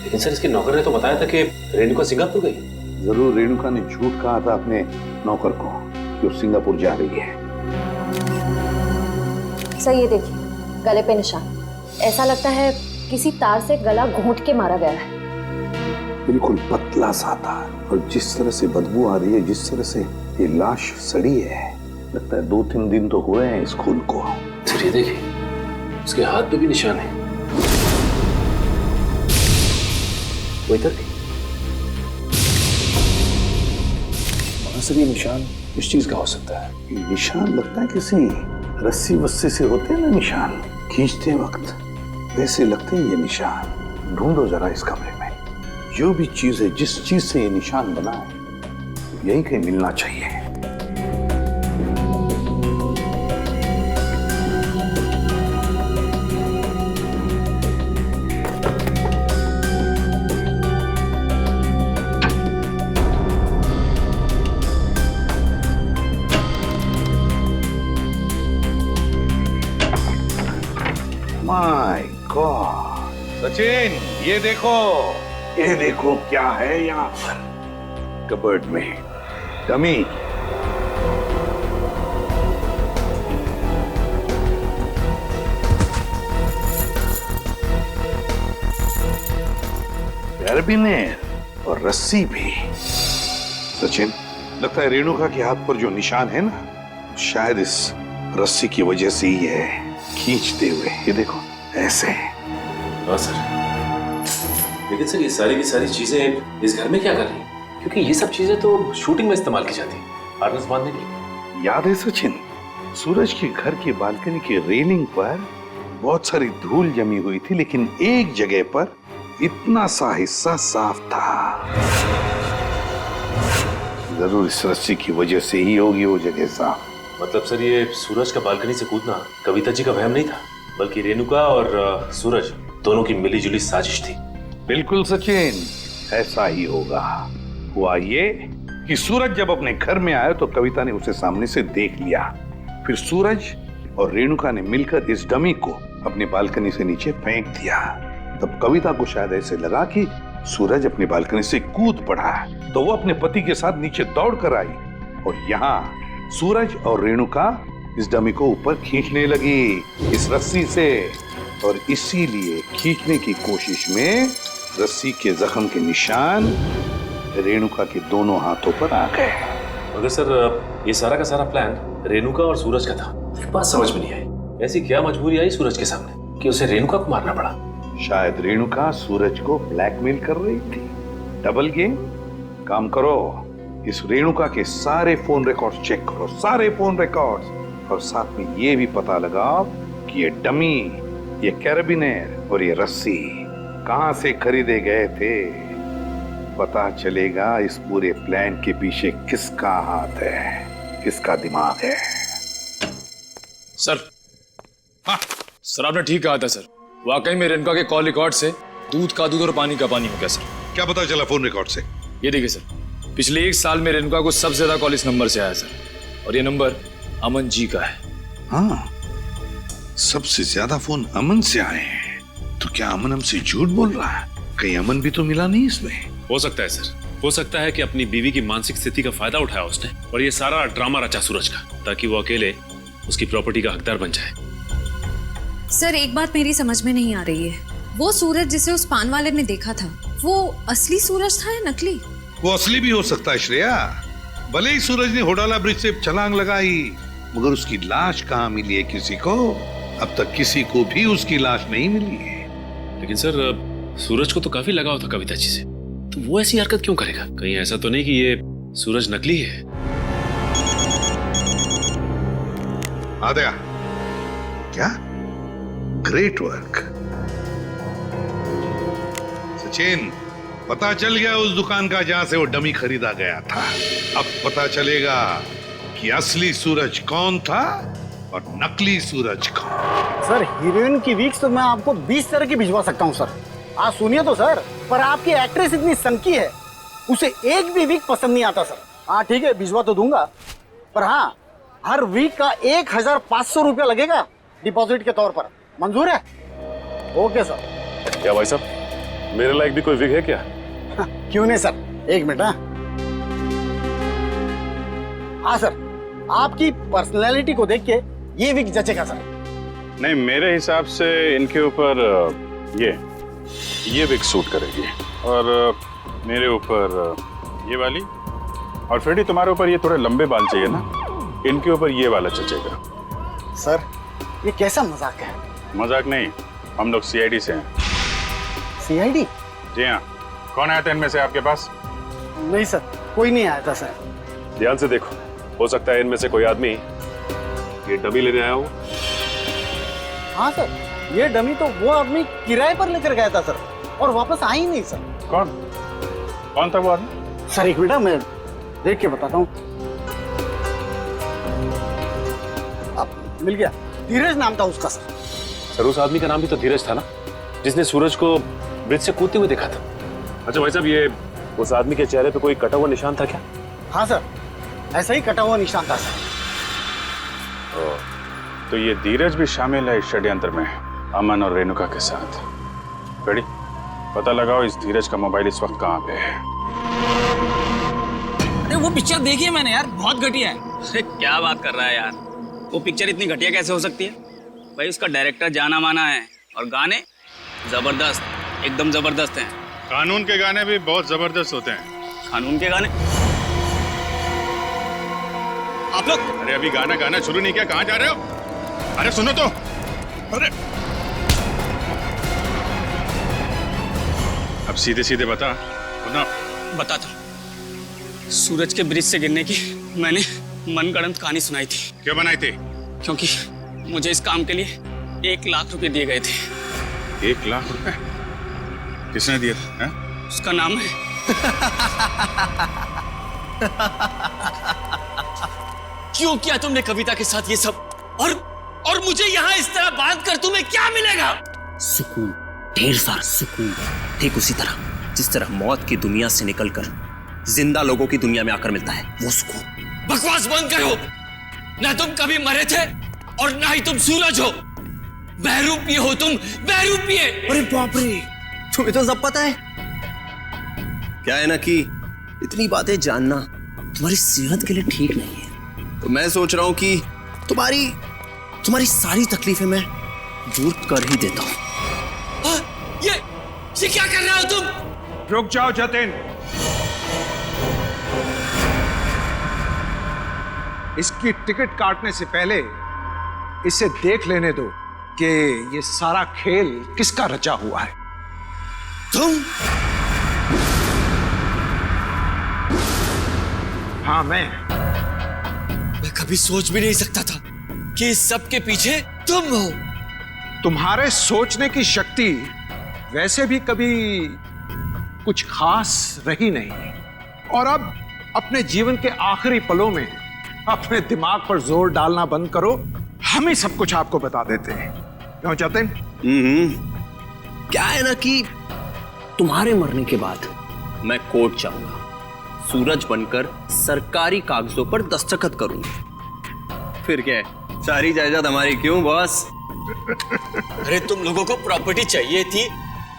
लेकिन सर इसके नौकर ने तो बताया था कि रेणुका सिंगापुर गई। जरूर रेणुका ने झूठ कहा था अपने नौकर को कि वो सिंगापुर जा रही है। सर ये देखिए, गले पे निशान। ऐसा लगता है किसी तार से गला घोंट के मारा गया है। बिल्कुल पतला सा था, और जिस तरह से बदबू आ रही है, जिस तरह से ये लाश सड़ी है, लगता है 2-3 दिन तो हुए हैं इस खून को। सर ये देखिए, उसके हाथ पे भी निशान है। वो इधर भी। सर ये निशान इस चीज का हो सकता है। ये निशान लगता है किसी रस्सी वस्सी से होते हैं ना निशान, खींचते वक्त वैसे लगते हैं ये निशान। ढूंढो जरा इस कमरे में, जो भी चीज है, जिस चीज से ये निशान बना है, यही कहीं मिलना चाहिए। माय गॉड सचिन, ये देखो क्या है यहाँ पर कबर्ड में। डमी। कैरबिनेर और रस्सी भी। सचिन, लगता है रेणुका के हाथ पर जो निशान है ना, शायद इस रस्सी की वजह से ही है, खींचते हुए। ये देखो ऐसे। हाँ सर, लेकिन सर ये सारी की सारी चीजें इस घर में क्या कर रही हैं? क्योंकि ये सब चीजें तो शूटिंग में इस्तेमाल की जाती है, हार्नेस बांधने के लिए। याद है सचिन, सूरज के घर की बालकनी की रेलिंग पर बहुत सारी धूल जमी हुई थी, लेकिन एक जगह पर इतना सा हिस्सा साफ था। जरूर इस रस्सी की वजह से ही होगी वो जगह साफ। मतलब सर ये सूरज का बालकनी से कूदना कविता जी का वहम नहीं था, बल्कि रेणुका और सूरज दोनों की मिलीजुली साजिश थी। बिल्कुल सचिन, ऐसा ही होगा। हुआ ये कि सूरज जब अपने घर में आया तो कविता ने उसे सामने से देख लिया। फिर सूरज और रेणुका ने मिलकर इस डमी को अपनी बालकनी से नीचे फेंक दिया। तब कविता को शायद ऐसे लगा कि सूरज अपनी बालकनी से कूद पड़ा, तो वो अपने पति के साथ नीचे दौड़ कर आई, और यहाँ सूरज और रेणुका इस डमी को ऊपर खींचने लगी इस रस्सी से, और इसीलिए खींचने की कोशिश में रस्सी के जख्म के निशान रेणुका के दोनों हाथों पर आ गए। मगर सर ये सारा का सारा प्लान रेणुका और सूरज का था। एक बात समझ में नहीं आई, ऐसी क्या मजबूरी आई सूरज के सामने कि उसे रेणुका को मारना पड़ा? शायद रेणुका सूरज को ब्लैकमेल कर रही थी। Double game. काम करो, इस रेणुका के सारे फोन रिकॉर्ड्स चेक करो, सारे फोन रिकॉर्ड्स, और साथ में ये भी पता लगाओ कि ये डमी, ये कैरबिनेर और ये रस्सी कहां से खरीदे गए थे। पता चलेगा इस पूरे प्लान के पीछे किसका हाथ है, किसका दिमाग है। सर, हाँ सर, आपने ठीक कहा था सर। वाकई में रेणुका के कॉल रिकॉर्ड से दूध का दूध और पानी का पानी हो गया सर। क्या पता चला फोन रिकॉर्ड से? ये देखिए सर, पिछले 1 साल में रेणुका को सबसे ज्यादा कॉल इस नंबर से आया सर, और ये नंबर अमन जी का है। हाँ, सबसे ज्यादा फोन अमन से आए हैं। तो क्या अमन हमसे झूठ बोल रहा है? कहीं अमन भी तो मिला नहीं इसमें? हो सकता है सर, हो सकता है कि अपनी बीवी की मानसिक स्थिति का फायदा उठाया उसने और ये सारा ड्रामा रचा सूरज का, ताकि वो अकेले उसकी प्रॉपर्टी का हकदार बन जाए। सर एक बात मेरी समझ में नहीं आ रही है, वो सूरज जिसे उस पान वाले ने देखा था, वो असली सूरज था या नकली? वो असली भी हो सकता है श्रेया। भले ही सूरज ने होडाला ब्रिज से छलांग लगाई, मगर उसकी लाश कहाँ मिली है किसी को? अब तक किसी को भी उसकी लाश नहीं मिली है। लेकिन सर सूरज को तो काफी लगाव था कविता जी से, तो वो ऐसी हरकत क्यों करेगा? कहीं ऐसा तो नहीं कि ये सूरज नकली है? आद्या, क्या? Great work Sachin. पता चल गया उस दुकान का जहां से वो डमी खरीदा गया था। अब पता चलेगा कि असली सूरज कौन था और नकली सूरज का। सर हीरोइन की वीक्स तो मैं आपको 20 तरह की भिजवा सकता हूँ सर। आप सुनिए तो सर, पर आपकी एक्ट्रेस इतनी सनकी है, उसे एक भी वीक पसंद नहीं आता सर। हाँ ठीक है, भिजवा तो दूंगा, पर हाँ हर वीक का 1500 रुपया लगेगा डिपॉजिट के तौर पर। मंजूर है? Okay sir. क्या भाई साहब, मेरे लायक भी कोई विग है क्या? क्यों नहीं सर, एक मिनट। हाँ सर, आपकी पर्सनैलिटी को देख के ये विग जचेगा सर। नहीं, मेरे हिसाब से इनके ऊपर ये विग सूट करेगी, और मेरे ऊपर ये वाली, और फ्रेडी तुम्हारे ऊपर ये थोड़े लंबे बाल चाहिए ना, इनके ऊपर ये वाला जचेगा। सर ये कैसा मजाक है? मजाक नहीं, हम लोग सीआईडी से हैं। सीआईडी? जी हाँ। कौन आया था इनमें से आपके पास? नहीं सर, कोई नहीं आया था सर। ध्यान से देखो, हो सकता है इनमें से कोई आदमी ये डमी लेने आया हो। हाँ सर, ये डमी तो वो आदमी किराए पर लेकर गया था सर, और वापस आ ही नहीं सर। कौन था वो आदमी? सर एक मिनट, मैं देख के बताता हूँ। अब मिल गया, धीरज नाम था उसका सर। सर उस आदमी का नाम भी तो धीरज था ना, जिसने सूरज को ब्रिज से कूदते हुए देखा था। अच्छा भाई साहब, ये उस आदमी के चेहरे पे कोई कटा हुआ निशान था क्या? हाँ सर, ऐसा ही कटा हुआ निशान था सर। तो ये धीरज भी शामिल है इस षड्यंत्र में, अमन और रेणुका के साथ। रेडी, पता लगाओ इस धीरज का मोबाइल इस वक्त कहाँ पे है। अरे वो पिक्चर देखी है मैंने यार, बहुत घटिया है। अरे क्या बात कर रहा है यार, वो पिक्चर इतनी घटिया कैसे हो सकती है भाई? उसका डायरेक्टर जाना माना है, और गाने जबरदस्त, एकदम जबरदस्त हैं। कानून के गाने भी बहुत जबरदस्त होते हैं। कानून के गाने? आप लोग, अरे अभी गाना शुरू नहीं किया, कहाँ जा रहे हो? अरे सुनो तो। अरे अब सीधे सीधे बता ना। बताता। सूरज के ब्रिज से गिरने की मैंने मनगढ़ंत कहानी सुनाई थी। क्यों बनाई थी? क्योंकि मुझे इस काम के लिए 1 लाख रुपए दिए गए थे। 1 लाख रुपए? किसने दिए थे? उसका नाम है क्यों किया तुमने कविता के साथ ये सब? और मुझे यहाँ इस तरह बांध कर तुम्हें क्या मिलेगा? सुकून, ढेर सारा सुकून। ठीक उसी तरह जिस तरह मौत की दुनिया से निकलकर जिंदा लोगों की दुनिया में आकर मिलता है, वो सुकून। बकवास बंद करो। ना तुम कभी मरे थे और ना ही तुम सूरज हो। बहरूपिये हो तुम, बहरूपिये। अरे बाप रे, तुम्हें तो सब पता है। क्या है ना कि इतनी बातें जानना तुम्हारी सेहत के लिए ठीक नहीं है, तो मैं सोच रहा हूं कि तुम्हारी सारी तकलीफें मैं दूर कर ही देता हूं। ये क्या कर रहे हो तुम? रुक जाओ जतिन, इसकी टिकट काटने से पहले इसे देख लेने दो कि ये सारा खेल किसका रचा हुआ है। तुम? हाँ मैं कभी सोच भी नहीं सकता था कि इस सब के पीछे तुम हो। तुम्हारे सोचने की शक्ति वैसे भी कभी कुछ खास रही नहीं, और अब अपने जीवन के आखिरी पलों में अपने दिमाग पर जोर डालना बंद करो। हम ही सब कुछ आपको बता देते हैं। क्यों जतिन? क्या है ना कि तुम्हारे मरने के बाद मैं कोर्ट जाऊंगा, सूरज बनकर सरकारी कागजों पर दस्तखत करूंगा। फिर क्या है, सारी जायदाद हमारी। क्यों बॉस? अरे तुम लोगों को प्रॉपर्टी चाहिए थी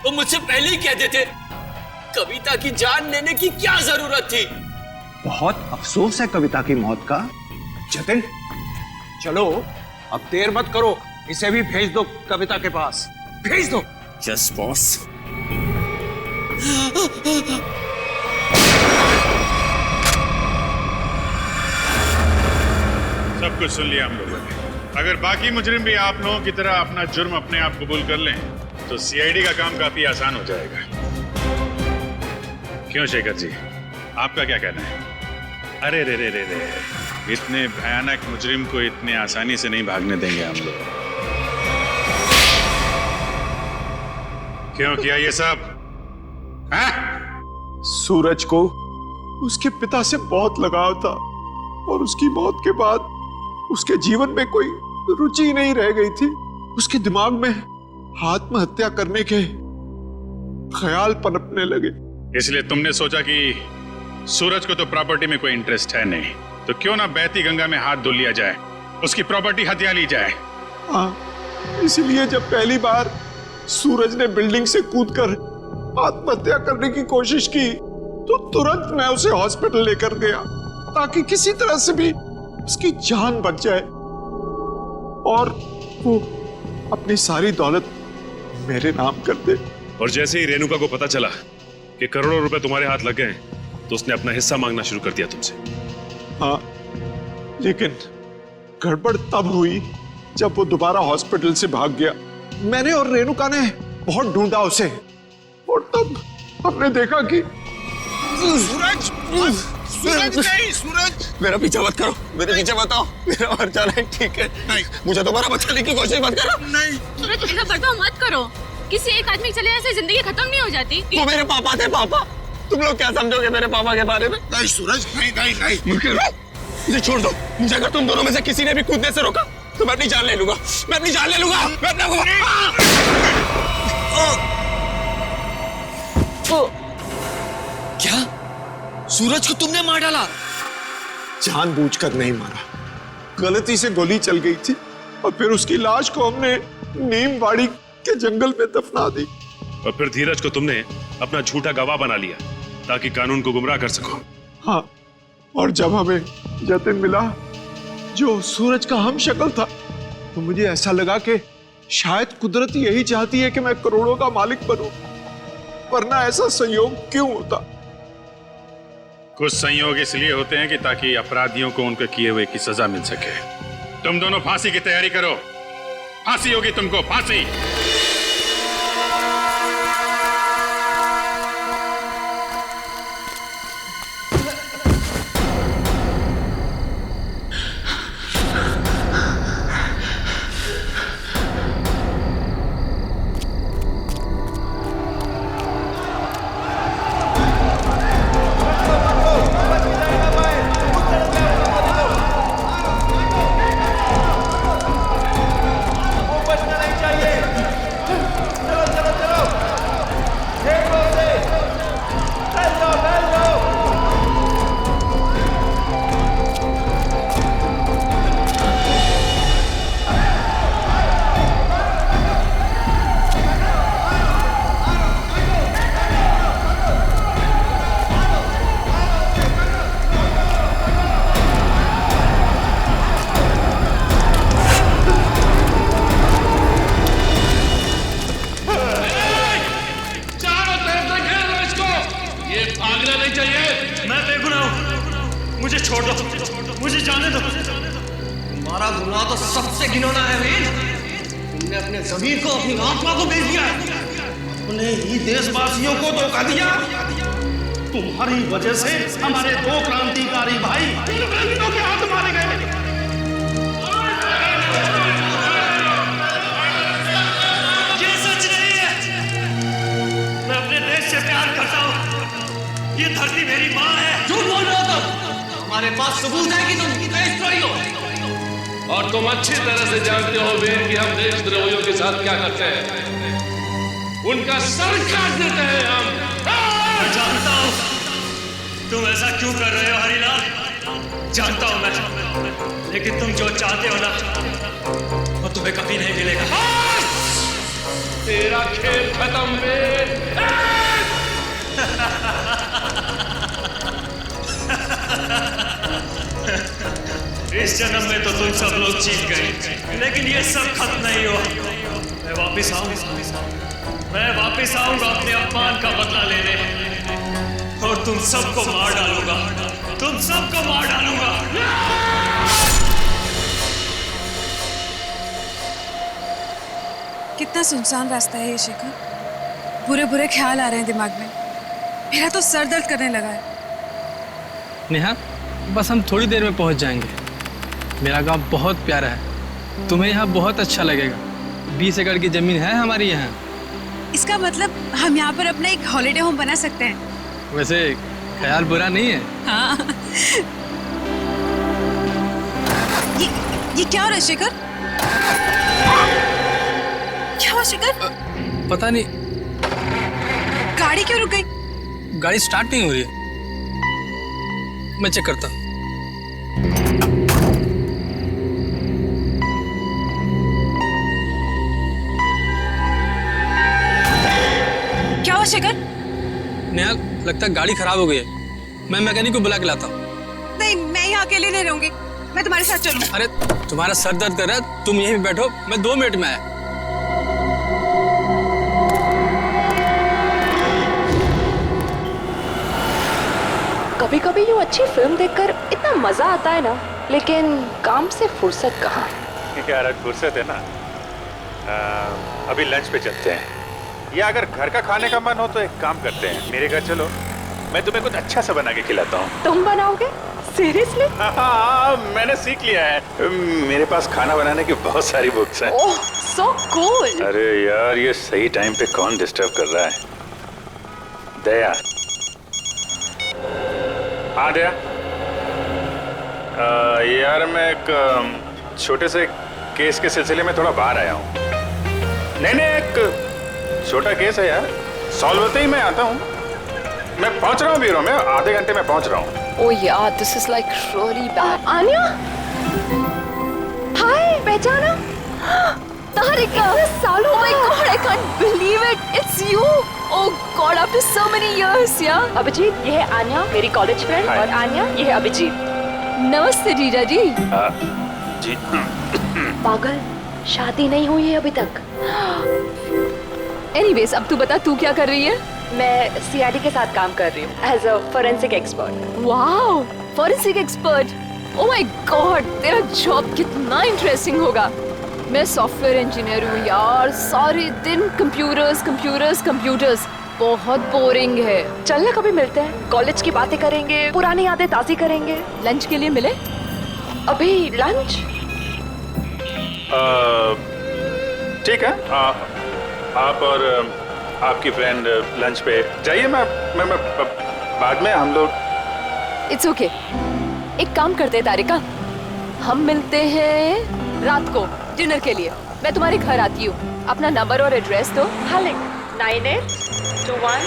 तो मुझसे पहले ही कह देते। कविता की जान लेने की क्या जरूरत थी? बहुत अफसोस है कविता की मौत का। जतिन चलो, अब देर मत करो, इसे भी भेज दो कविता के पास, भेज दो। Yes boss. सब कुछ सुन लिया हम लोगों ने। अगर बाकी मुजरिम भी आप लोगों की तरह अपना जुर्म अपने आप कबूल कर लें तो सीआईडी का काम काफी आसान हो जाएगा। क्यों शेखर जी, आपका क्या कहना है? अरे रे रे रे रे, इतने भयानक मुजरिम को इतने आसानी से नहीं भागने देंगे हम लोग। क्यों किया ये सब? सूरज को उसके पिता से बहुत लगाव था, और उसकी मौत के बाद उसके जीवन में कोई रुचि नहीं रह गई थी। उसके दिमाग में आत्महत्या करने के ख्याल पनपने लगे। इसलिए तुमने सोचा कि सूरज को तो प्रॉपर्टी में कोई इंटरेस्ट है नहीं, तो क्यों ना बहती गंगा में हाथ धुल लिया जाए, उसकी प्रॉपर्टी हथिया ली जाए। हाँ, इसलिए जब पहली बार सूरज ने बिल्डिंग से कूदकर आत्महत्या करने की कोशिश की तो तुरंत मैं उसे हॉस्पिटल लेकर गया ताकि किसी तरह से भी उसकी जान बच जाए और वो अपनी सारी दौलत मेरे नाम कर दे। और जैसे ही रेणुका को पता चला कि करोड़ों रुपए तुम्हारे हाथ लग गए तो उसने अपना हिस्सा मांगना शुरू कर दिया तुमसे। हाँ, लेकिन गड़बड़ तब हुई जब वो दोबारा हॉस्पिटल से भाग गया। मैंने और रेणुका ने बहुत ढूंढा उसे और तब हमने देखा कि सूरज, सूरज नहीं, सूरज मेरा पीछा मत करो, मेरे पीछे मत आओ, मेरा मर जाना है, ठीक है? नहीं, मुझे दोबारा बचाने की कोशिश मत करो। नहीं सूरज, ऐसा बर्ताव मत करो। किसी एक आदमी के चले जाने से जिंदगी खत्म नहीं हो जाती। वो मेरे पापा थे। पापा, तुम लोग क्या समझोगे मेरे पापा के बारे में? नहीं सूरज, नहीं नहीं नहीं, मुझे छोड़ दो। मुझे अगर तुम दोनों में से किसी ने भी कूदने से रोका तो मैं अपनी जान ले लूंगा, मैं अपनी जान ले लूंगा, मैं अपना क्या सूरज को तुमने मार डाला? जानबूझकर नहीं मारा, गलती से गोली चल गई थी और फिर उसकी लाश को हमने नीमवाड़ी के जंगल में दफना दी। और फिर धीरज को तुमने अपना झूठा गवाह बना लिया ताकि कानून को गुमराह कर सको। हाँ, और जब हमें जतिन मिला जो सूरज का हम शक्ल था तो मुझे ऐसा लगा कि शायद कुदरत यही चाहती है कि मैं करोड़ों का मालिक बनूं, वरना ऐसा संयोग क्यों होता? कुछ संयोग इसलिए होते हैं कि ताकि अपराधियों को उनके किए हुए की सजा मिल सके। तुम दोनों फांसी की तैयारी करो, फांसी होगी तुमको, फांसी। तुम्हारी वजह से हमारे दो क्रांतिकारी भाई इंग्लैंडियों के हाथ मारे गए। ये सच नहीं है। मैं अपने देश से प्यार करता हूँ। ये धरती मेरी माँ है। झूठ बोल रहे हो तुम। हमारे पास सबूत है कि तुम देशद्रोही हो। और तुम अच्छी तरह से जानते हो वीर कि हम देशद्रोहियों के साथ क्या करते हैं। उनका सर काट देते हैं हम। जानता हूं तुम ऐसा क्यों कर रहे हो हरिलाल, जानता हूं मैं, लेकिन तुम जो चाहते हो ना वो तुम्हें कभी नहीं मिलेगा। तेरा खेल खत्म वीर। इस जन्म में तो तुम सब लोग जीत गए, लेकिन ये सब खत्म नहीं हुआ। मैं वापिस आऊंगा अपने अपमान का बदला लेने और तुम सबको मार डालूंगा, तुम सबको मार डालूंगा। कितना सुनसान रास्ता है ये शेखर। बुरे बुरे ख्याल आ रहे हैं दिमाग में। मेरा तो सर दर्द करने लगा है। नेहा, बस हम थोड़ी देर में पहुंच जाएंगे। मेरा गांव बहुत प्यारा है, तुम्हें यहाँ बहुत अच्छा लगेगा। 20 एकड़ की जमीन है हमारी यहाँ। इसका मतलब हम यहाँ पर अपना एक हॉलिडे होम बना सकते हैं। वैसे ख्याल बुरा नहीं है। हाँ। ये क्या हो रहा है शेखर? क्या हुआ शिखर? पता नहीं, गाड़ी क्यों रुक गई? गाड़ी स्टार्ट नहीं हो रही है। मैं चेक करता हूँ। क्या हुआ शिखर? नेहा, लगता है गाड़ी खराब हो गई है। मैं मैकेनिक को बुला के लाता हूँ। नहीं, मैं यहाँ अकेले नहीं रहूंगी, मैं तुम्हारे साथ चलूँ। अरे तुम्हारा सर दर्द कर रहा है, तुम यहीं बैठो, मैं 2 मिनट में आया। कभी कभी यूँ अच्छी फिल्म देखकर इतना मजा आता है ना, लेकिन काम से फुर्सत कहाँ। यार आज फुर्सत है ना। अभी लंच पे चलते हैं, या अगर घर का खाने का मन हो तो एक काम करते हैं, मेरे घर चलो, मैं तुम्हें कुछ अच्छा सा बना के खिलाता हूँ। तुम बनाओगे? सीरियसली? हाँ, मैंने सीख लिया है, मेरे पास खाना बनाने की बहुत सारी बुक्स हैं। ओह, सो कूल। अरे यार, ये सही टाइम पे कौन डिस्टर्ब कर रहा है? दया। हाँ दया। यार मैं एक छोटे से केस के सिलसिले में थोड़ा बाहर आया हूँ। नहीं, एक छोटा केस है यार, सॉल्व होते ही मैं आता हूँ। मैं पहुँच रहा हूँ ब्यूरो में, आधे घंटे में पहुँच रहा हूँ। Oh yeah, this is like really bad. Anya? Hi, पहचाना? Tarika! सालों! Oh my God, I can't believe it. It's you. Oh God, after so many years, yeah. Abhijit, ये है आन्या, मेरी कॉलेज फ्रेंड, और आन्या, ये है अभिजीत। नमस्ते जीजा जी। जी। पागल, शादी नहीं हुई है अभी तक। Anyways, अब तू बता, तू क्या कर रही है? मैं सीआईडी के साथ काम कर रही हूँ as a forensic expert. Wow, forensic expert! Oh my god, तेरा जॉब कितना इंटरेस्टिंग होगा। मैं सॉफ्टवेयर इंजीनियर हूँ यार, सारे दिन कंप्यूटर्स कंप्यूटर्स कंप्यूटर्स, बहुत बोरिंग है। चल ना कभी मिलते हैं, कॉलेज की बातें करेंगे, पुरानी यादें ताज़ी करेंगे। लंच के लिए मिले? अभी लंच? ठीक है, आप और आपकी फ्रेंड लंच पे जाइए, मैं बाद में हम लोग। इट्स ओके, एक काम करते हैं तारिका, हम मिलते हैं रात को डिनर के लिए। मैं तुम्हारे घर आती हूँ, अपना नंबर और एड्रेस दो। हाँ, 9821।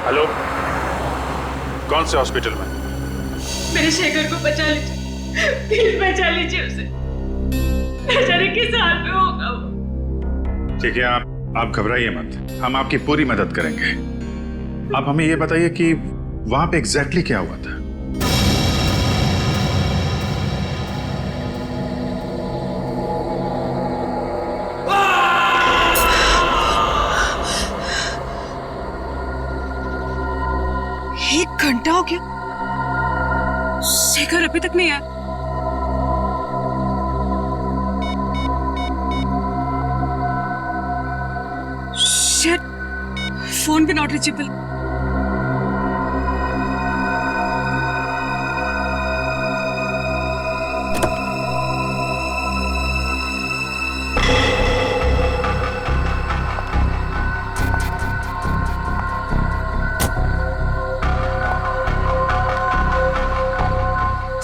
हेलो, कौन से हॉस्पिटल में? मेरे शेखर को बचा लीजिए, प्लीज बचा लीजिए उसे, बेचारे किस हाल में होगा वो। ठीक है, आप घबराइए मत, हम आपकी पूरी मदद करेंगे। आप हमें ये बताइए कि वहां पे एग्जैक्टली क्या हुआ था? एक घंटा हो गया, शेखर अभी तक नहीं आया। शिट, फोन भी नॉट रीचेबल।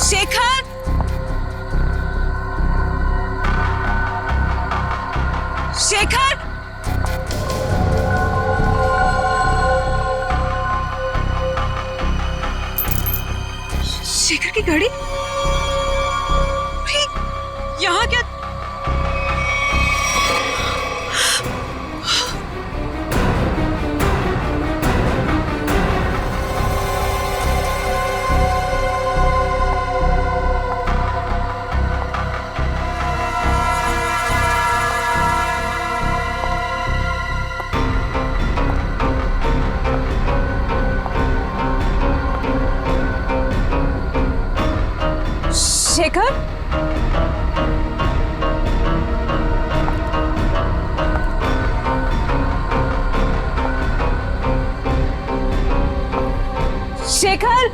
शेखर! शेखर! शेखर की गाड़ी यहाँ क्या? शेखर? शेखर!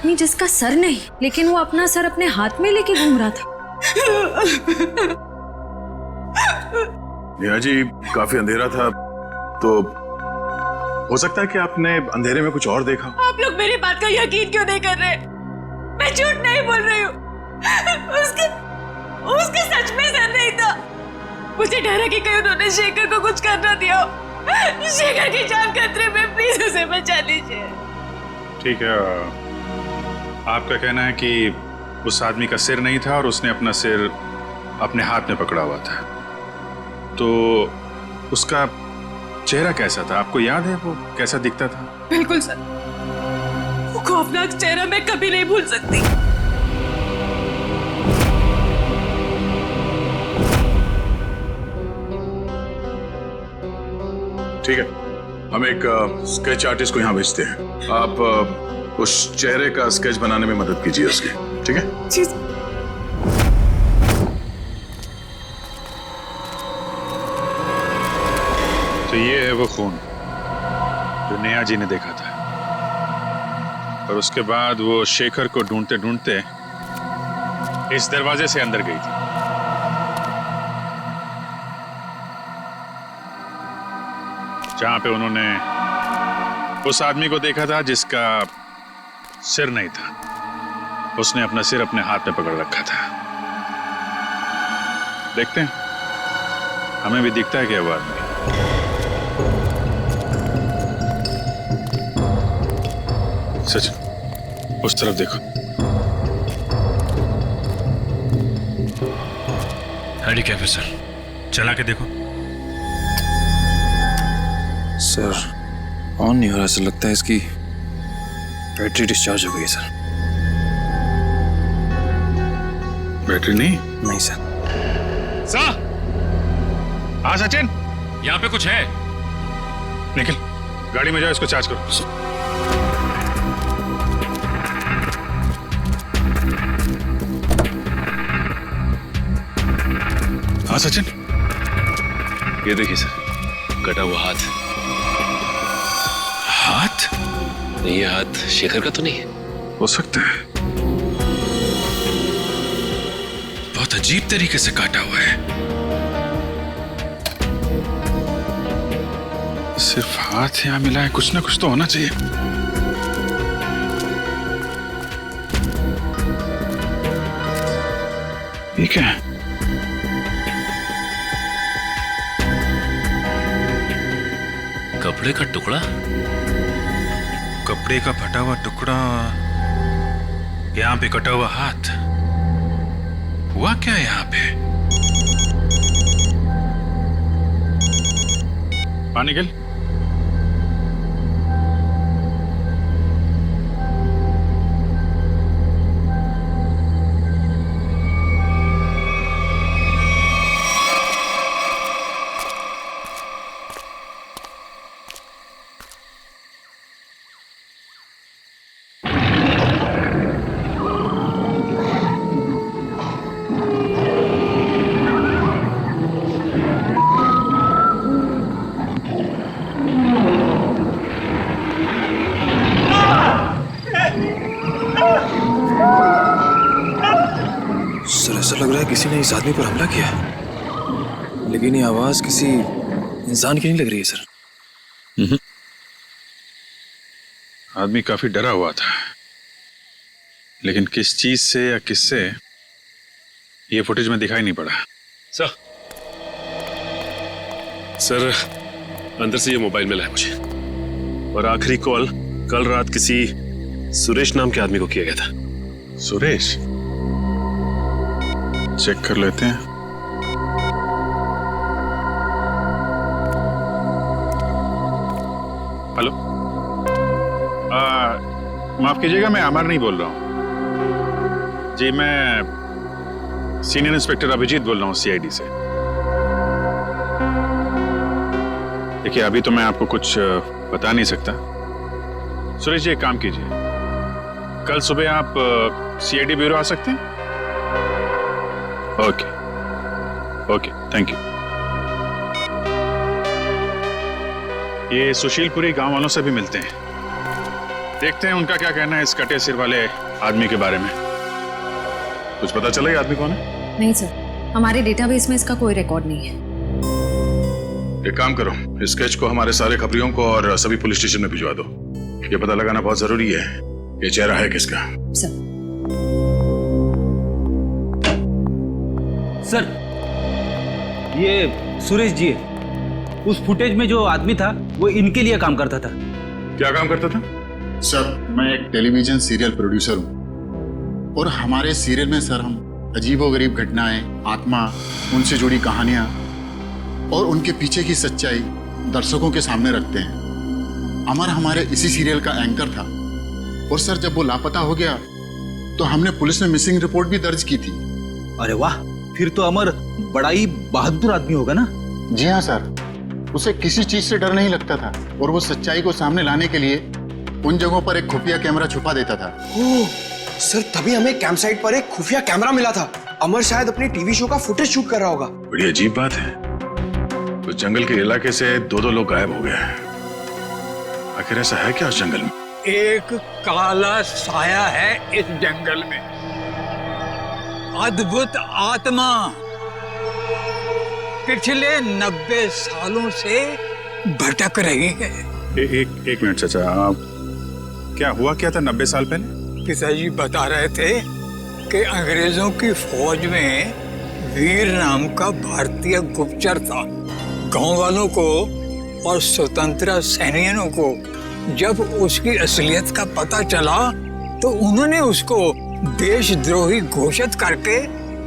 आदमी जिसका सर नहीं, लेकिन वो अपना सर अपने हाथ में लेके घूम रहा था। नेहा जी, काफी अंधेरा था, तो हो सकता है कि आपने अंधेरे में कुछ और देखा। आप लोग मेरी बात का यकीन क्यों नहीं कर रहे? मैं झूठ नहीं बोल रही हूँ। उसके सच में सर नहीं था। मुझे डर है कि कहीं उन्होंने शेखर को कुछ करना दिया हो। शेखर की जान खतरे में, प्लीज उसे बचा लीजिए। ठीक है, आपका कहना है कि उस आदमी का सिर नहीं था और उसने अपना सिर अपने हाथ में पकड़ा हुआ था, तो उसका चेहरा कैसा था? आपको याद है वो कैसा दिखता था? बिल्कुल सर, वो खौफनाक चेहरा मैं कभी नहीं भूल सकती। ठीक है, हम एक स्केच आर्टिस्ट को यहाँ भेजते हैं। आप उस चेहरे का स्केच बनाने में मदद कीजिए उसकी, ठीक है? जी। तो ये है वो खून जो नेहा जी ने देखा था, और उसके बाद वो शेखर को ढूंढते ढूंढते इस दरवाजे से अंदर गई थी। जहां पे उन्होंने उस आदमी को देखा था जिसका सिर नहीं था। उसने अपना सिर अपने हाथ में पकड़ रखा था। देखते हैं, हमें भी दिखता है क्या वो आदमी। सच, उस तरफ देखो। हेडी कैफे सर, चला के देखो। सर, ऑन नहीं हो रहा। ऐसा लगता है इसकी बैटरी डिस्चार्ज हो गई है सर। बैटरी नहीं? नहीं सर। सर, हाँ सचिन, यहाँ पे कुछ है। निखिल, गाड़ी में जाओ, इसको चार्ज करो। हाँ सचिन, ये देखिए सर, कटा हुआ हाथ। हाथ? नहीं, ये हाथ शेखर का तो नहीं है। हो सकता है, बहुत अजीब तरीके से काटा हुआ है। सिर्फ हाथ यहाँ मिला है, कुछ ना कुछ तो होना चाहिए। ठीक है, कपड़े का टुकड़ा। कपड़े का फटा हुआ टुकड़ा, यहाँ पे कटा हुआ हाथ। हुआ क्या यहाँ पे? पानी गिल। सर, ऐसा लग रहा है किसी ने इस आदमी पर हमला किया, लेकिन ये आवाज किसी इंसान की नहीं लग रही है सर। आदमी काफी डरा हुआ था, लेकिन किस चीज से या किससे ये फुटेज में दिखाई नहीं पड़ा। सर, अंदर से ये मोबाइल मिला है मुझे, और आखिरी कॉल कल रात किसी सुरेश नाम के आदमी को किया गया था। सुरेश? चेक कर लेते हैं। हेलो, माफ कीजिएगा, मैं अमर नहीं बोल रहा हूं जी। मैं सीनियर इंस्पेक्टर अभिजीत बोल रहा हूं, सीआईडी से। देखिए, अभी तो मैं आपको कुछ बता नहीं सकता। सुरेश जी, एक काम कीजिए, कल सुबह आप सीआईडी ब्यूरो आ सकते हैं? Okay okay, thank you. ये सुशीलपुरी गांव वालों से भी मिलते हैं, देखते हैं उनका क्या कहना है इस कटे सिर वाले आदमी के बारे में। कुछ पता चला ये आदमी कौन है? नहीं सर, हमारे डेटाबेस में इसका कोई रिकॉर्ड नहीं है। एक काम करो, इस स्केच को हमारे सारे खबरियों को और सभी पुलिस स्टेशन में भिजवा दो। ये पता लगाना बहुत जरूरी है ये चेहरा है किसका। सर, ये सुरेश जी है। उस फुटेज में जो आदमी था वो इनके लिए काम करता था। क्या काम करता था? सर, मैं एक टेलीविजन सीरियल प्रोड्यूसर हूँ और हमारे सीरियल में सर हम अजीबोगरीब घटनाएं, आत्मा, उनसे जुड़ी कहानियां और उनके पीछे की सच्चाई दर्शकों के सामने रखते हैं। अमर हमारे इसी सीरियल का एंकर था और सर जब वो लापता हो गया तो हमने पुलिस में मिसिंग रिपोर्ट भी दर्ज की थी। अरे वाह, फिर तो अमर बड़ा ही बहादुर आदमी होगा ना? जी हाँ सर, उसे किसी चीज से डर नहीं लगता था और वो सच्चाई को सामने लाने के लिए उन जगहों पर एक खुफिया कैमरा छुपा देता था। ओह, सर तभी हमें कैंप साइट पर एक खुफिया कैमरा मिला था। अमर शायद अपने टीवी शो का फुटेज शूट कर रहा होगा। बड़ी अजीब बात है, उस जंगल के इलाके से दो लोग गायब हो गए। आखिर ऐसा है क्या उस जंगल में? एक काला साया है इस जंगल में, अद्भुत आत्मा पिछले 90 सालों से भटक रही है। एक मिनट चाचा, क्या हुआ क्या था 90 साल पहले? पिताजी बता रहे थे कि अंग्रेजों की फौज में वीर नाम का भारतीय गुप्तचर था। गांव वालों को और स्वतंत्रता सैनिकों को जब उसकी असलियत का पता चला तो उन्होंने उसको देशद्रोही घोषित करके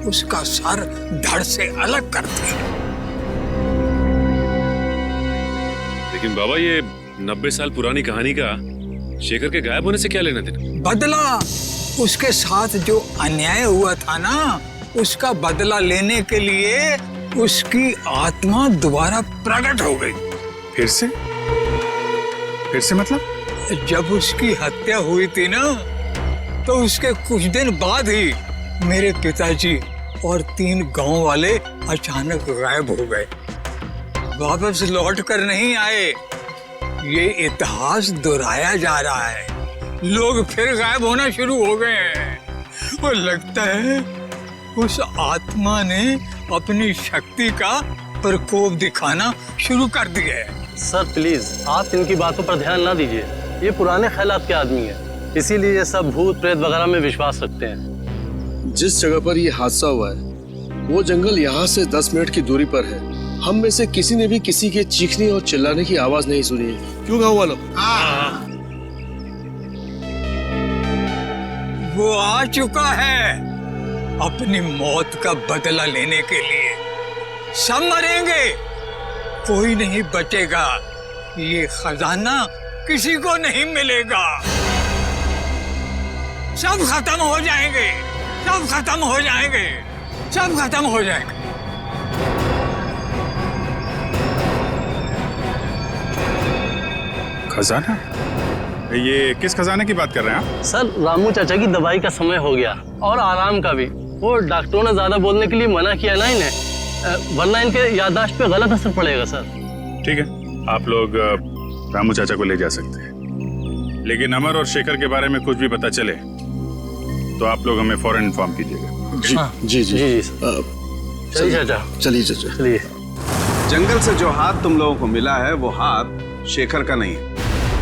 उसका सर धड़ से अलग कर दिया। लेकिन बाबा, ये 90 साल पुरानी कहानी का शेखर के गायब होने से क्या लेना देना? बदला, उसके साथ जो अन्याय हुआ था ना, उसका बदला लेने के लिए उसकी आत्मा दोबारा प्रकट हो गई। फिर से मतलब? जब उसकी हत्या हुई थी ना, तो उसके कुछ दिन बाद ही मेरे पिताजी और 3 गांव वाले अचानक गायब हो गए, वापस लौट कर नहीं आए। ये इतिहास दोहराया जा रहा है, लोग फिर गायब होना शुरू हो गए हैं। और लगता है उस आत्मा ने अपनी शक्ति का प्रकोप दिखाना शुरू कर दिया है। सर प्लीज, आप इनकी बातों पर ध्यान ना दीजिए। ये पुराने ख्यालात के आदमी है, इसीलिए ये सब भूत प्रेत वगैरह में विश्वास रखते हैं। जिस जगह पर ये हादसा हुआ है वो जंगल यहाँ से 10 मिनट की दूरी पर है। हम में से किसी ने भी किसी के चीखने और चिल्लाने की आवाज नहीं सुनी है। क्यों गाँव वालों? वो आ चुका है अपनी मौत का बदला लेने के लिए। सब मरेंगे, कोई नहीं बचेगा। ये खजाना किसी को नहीं मिलेगा। सब खत्म हो जाएंगे, सब खत्म हो जाएंगे, सब खत्म हो जाएंगे। खजाना? ये किस खजाने की बात कर रहे हैं आप? सर, रामू चाचा की दवाई का समय हो गया और आराम का भी। वो डॉक्टरों ने ज्यादा बोलने के लिए मना किया ना इन्हें, वरना इनके याददाश्त पे गलत असर पड़ेगा सर। ठीक है, आप लोग रामू चाचा को ले जा सकते हैं, लेकिन अमर और शेखर के बारे में कुछ भी पता चले तो आप लोग हमें फौरन इन्फॉर्म कीजिएगा। जी। चलिए चाचा। चलिए चाचा। चलिए। जंगल से जो हाथ तुम लोगों को मिला है वो हाथ शेखर का नहीं है,